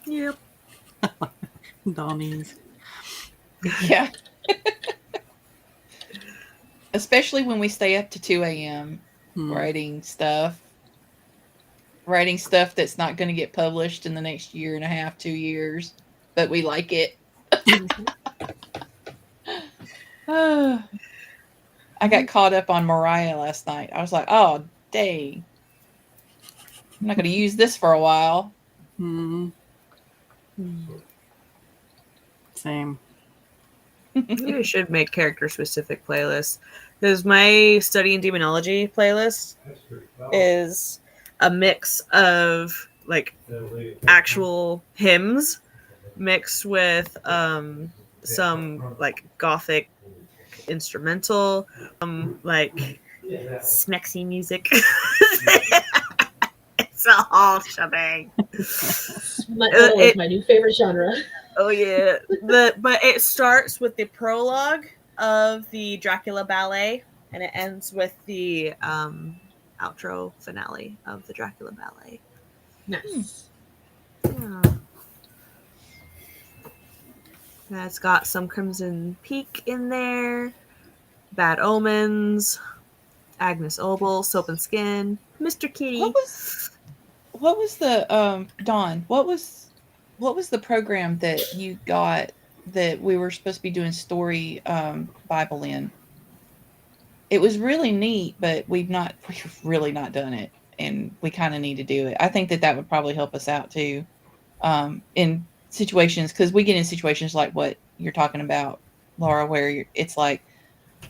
Yep. Donnie's. Yeah. Especially when we stay up to 2 a.m. writing stuff that's not going to get published in the next year and a half, 2 years, but we like it. I got caught up on Mariah last night. I was like, oh, dang. I'm not going to use this for a while. Same. Maybe I should make character-specific playlists. Because my studying demonology playlist is a mix of like actual hymns mixed with some like gothic instrumental, like smexy music. It's a whole shebang. Metal is my new favorite genre. Oh yeah, but it starts with the prologue of the Dracula ballet, and it ends with the outro finale of the Dracula ballet. Nice. Yeah. It's got some Crimson Peak in there, Bad Omens, Agnes Obel, Soap and Skin, Mr. Kitty. What was the Dawn? What was the program that you got that we were supposed to be doing story Bible in? It was really neat, but we've really not done it, and we kind of need to do it. I think that would probably help us out too, in situations, because we get in situations like what you're talking about, Laura, where it's like,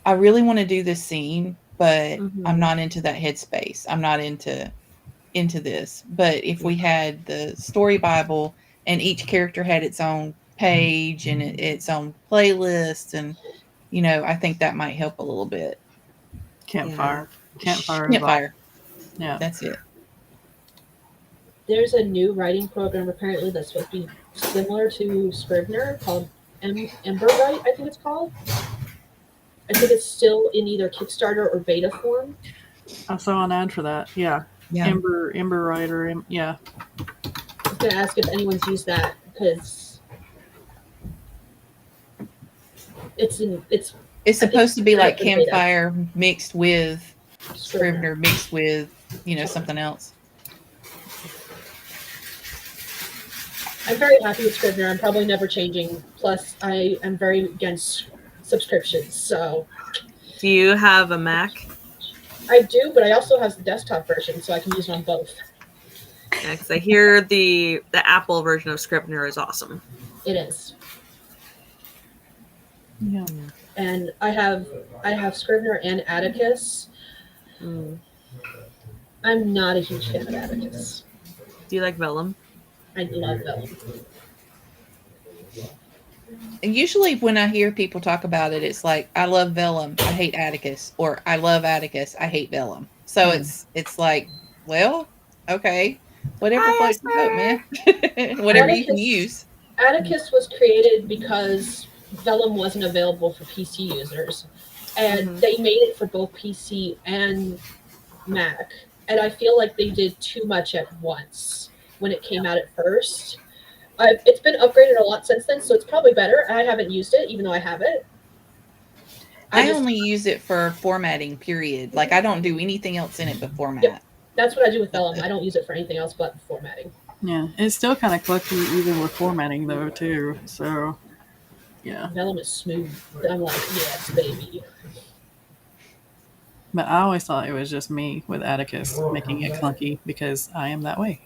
I really want to do this scene, but I'm not into that headspace. I'm not into this. But if we had the story Bible and each character had its own page and its own playlist, and I think that might help a little bit. Campfire. Campfire. Yeah, That's it. There's a new writing program apparently that's supposed to be similar to Scrivener called Emberwrite, I think it's called. I think it's still in either Kickstarter or beta form. I saw an ad for that. Yeah. Yeah. Ember Rider. Yeah. I was gonna ask if anyone's used that because it's It's supposed to be like for the beta. Campfire mixed with Scrivener. Scrivener mixed with, something else. I'm very happy with Scrivener. I'm probably never changing. Plus, I am very against subscriptions. So Do you have a Mac? I do, but I also have the desktop version, so I can use it on both. Yeah, because I hear the Apple version of Scrivener is awesome. It is. Yeah. And I have Scrivener and Atticus. Mm. I'm not a huge fan of Atticus. Do you like Vellum? I love Vellum. And usually when I hear people talk about it, it's like, I love Vellum, I hate Atticus, or I love Atticus, I hate Vellum. So it's like, well, okay, whatever floats your boat, man. Whatever you can use. Atticus was created because Vellum wasn't available for PC users, and they made it for both PC and Mac. And I feel like they did too much at once when it came out at first. It's been upgraded a lot since then, so it's probably better. I haven't used it, even though I have it. I only use it for formatting, period. Like, I don't do anything else in it but format. Yep. That's what I do with Vellum. I don't use it for anything else but formatting. Yeah. It's still kind of clunky even with formatting, though, too. So, yeah. Vellum is smooth. I'm like, yes, baby. But I always thought it was just me with Atticus making it clunky because I am that way.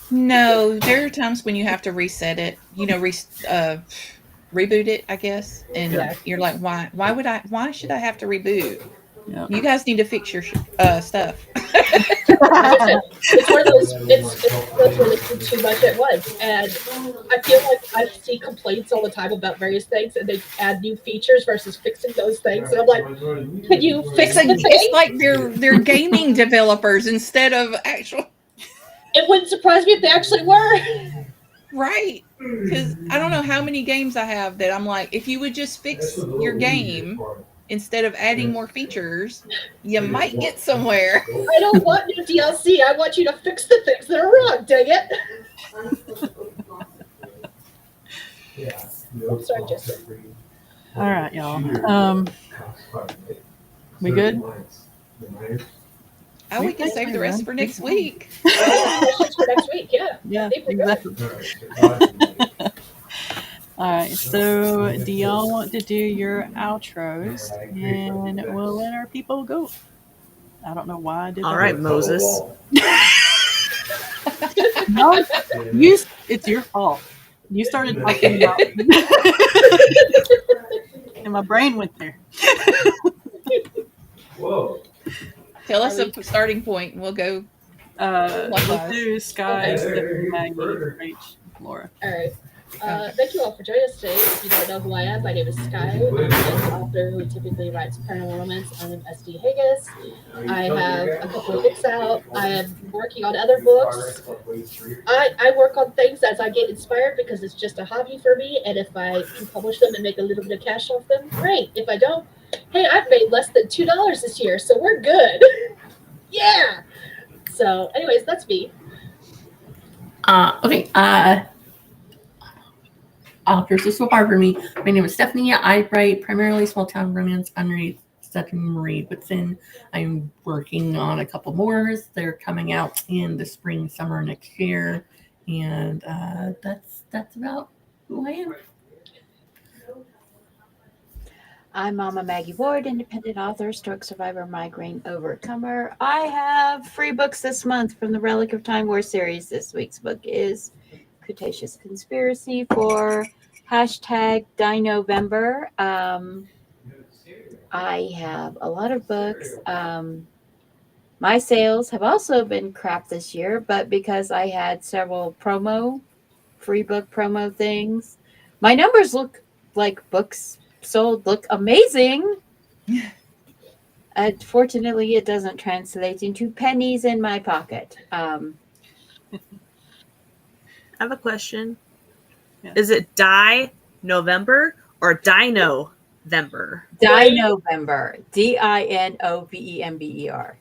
No, there are times when you have to reset it, reboot it, I guess. And you're like, why should I have to reboot? Yep. You guys need to fix your stuff. It's one of those. It's where they do too much at once, and I feel like I see complaints all the time about various things, and they add new features versus fixing those things. And I'm like, could you fix the thing? It's like they're gaming developers instead of actual. It wouldn't surprise me if they actually were. Right. Because I don't know how many games I have that I'm like, if you would just fix your game instead of adding more features, you might get somewhere. I don't want new DLC. I want you to fix the things that are wrong, dang it. I'm sorry, Jessica. All right, y'all. We good? Oh, we can save the rest for next week. Questions for next week, yeah. Yeah, I think we're good. exactly. All right, so do y'all want to do your outros and we'll let our people go? I don't know why I did that. All right, Moses. No, it's your fault. You started talking about and my brain went there. Whoa. Tell us a starting point and we'll go. Let's do Skye, Stephanie, Maggie, Rach, Laura. All right. Thank you all for joining us today. If you don't know who I am, my name is Skye. I'm an author who typically writes paranormal romance on SD Haggis. I have a couple of books out. I am working on other books. I work on things as I get inspired because it's just a hobby for me. And if I can publish them and make a little bit of cash off them, great. If I don't, hey, I've made less than $2 this year, so we're good. Yeah. So, anyways, that's me. Okay. Authors so far for me. My name is Stephanie. I write primarily small town romance underneath Stephanie Marie Whitson. I'm working on a couple more. They're coming out in the spring, summer next year, and that's about who I am. I'm Mama Maggie Ward, independent author, stroke survivor, migraine overcomer. I have free books this month from the Relic of Time War series. This week's book is Cretaceous Conspiracy for #DieNovember. I have a lot of books. My sales have also been crap this year, but because I had several free book promo things, my numbers look like books sold look amazing. Unfortunately, it doesn't translate into pennies in my pocket. I have a question. Yeah. Is it Die November or Dino Dinovember. Dinovember. Dinovember.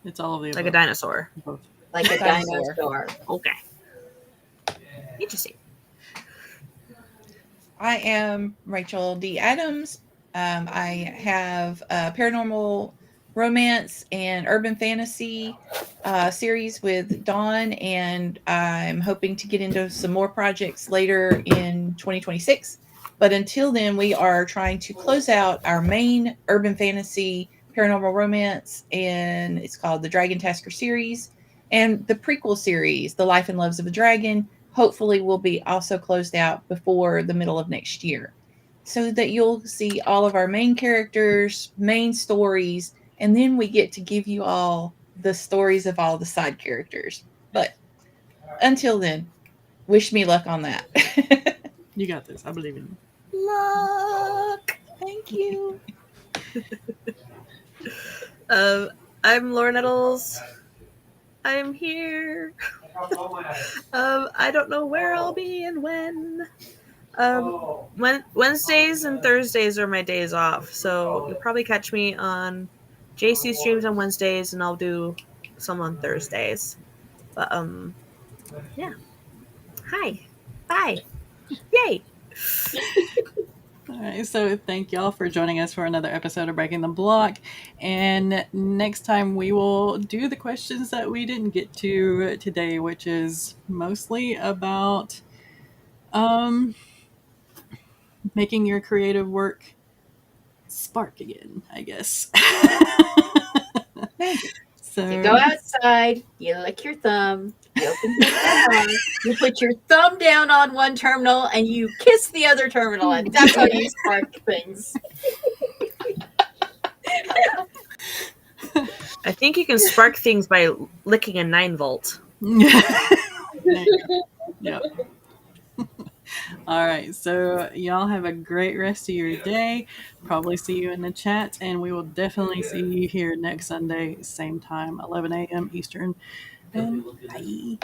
It's all of the Like a above. dinosaur. Both. Like a Dinosaur. dinosaur. Okay. Interesting. I am Rachel D. Adams. I have a paranormal romance and urban fantasy series with Dawn, and I'm hoping to get into some more projects later in 2026. But until then, we are trying to close out our main urban fantasy paranormal romance, and it's called the Dragon Tasker series. And the prequel series, The Life and Loves of a Dragon, hopefully will be also closed out before the middle of next year, so that you'll see all of our main characters, main stories, and then we get to give you all the stories of all the side characters. But until then, wish me luck on that. You got this. I believe in you. Luck. Thank you. I'm Laura Nettles. I'm here. I don't know where I'll be and when. Wednesdays and Thursdays are my days off, so you'll probably catch me on JC streams on Wednesdays, and I'll do some on Thursdays. But yeah. Hi. Bye. Yay. All right, so thank y'all for joining us for another episode of Breaking the Block. And next time we will do the questions that we didn't get to today, which is mostly about making your creative work spark again, I guess. So You go outside, you lick your thumb, you open your thumb, you put your thumb down on one terminal, and you kiss the other terminal, and that's how you spark things. I think you can spark things by licking a 9-volt. Yeah. All right, so y'all have a great rest of your day. Probably see you in the chat, and we will definitely see you here next Sunday, same time, 11 a.m. Eastern. And bye.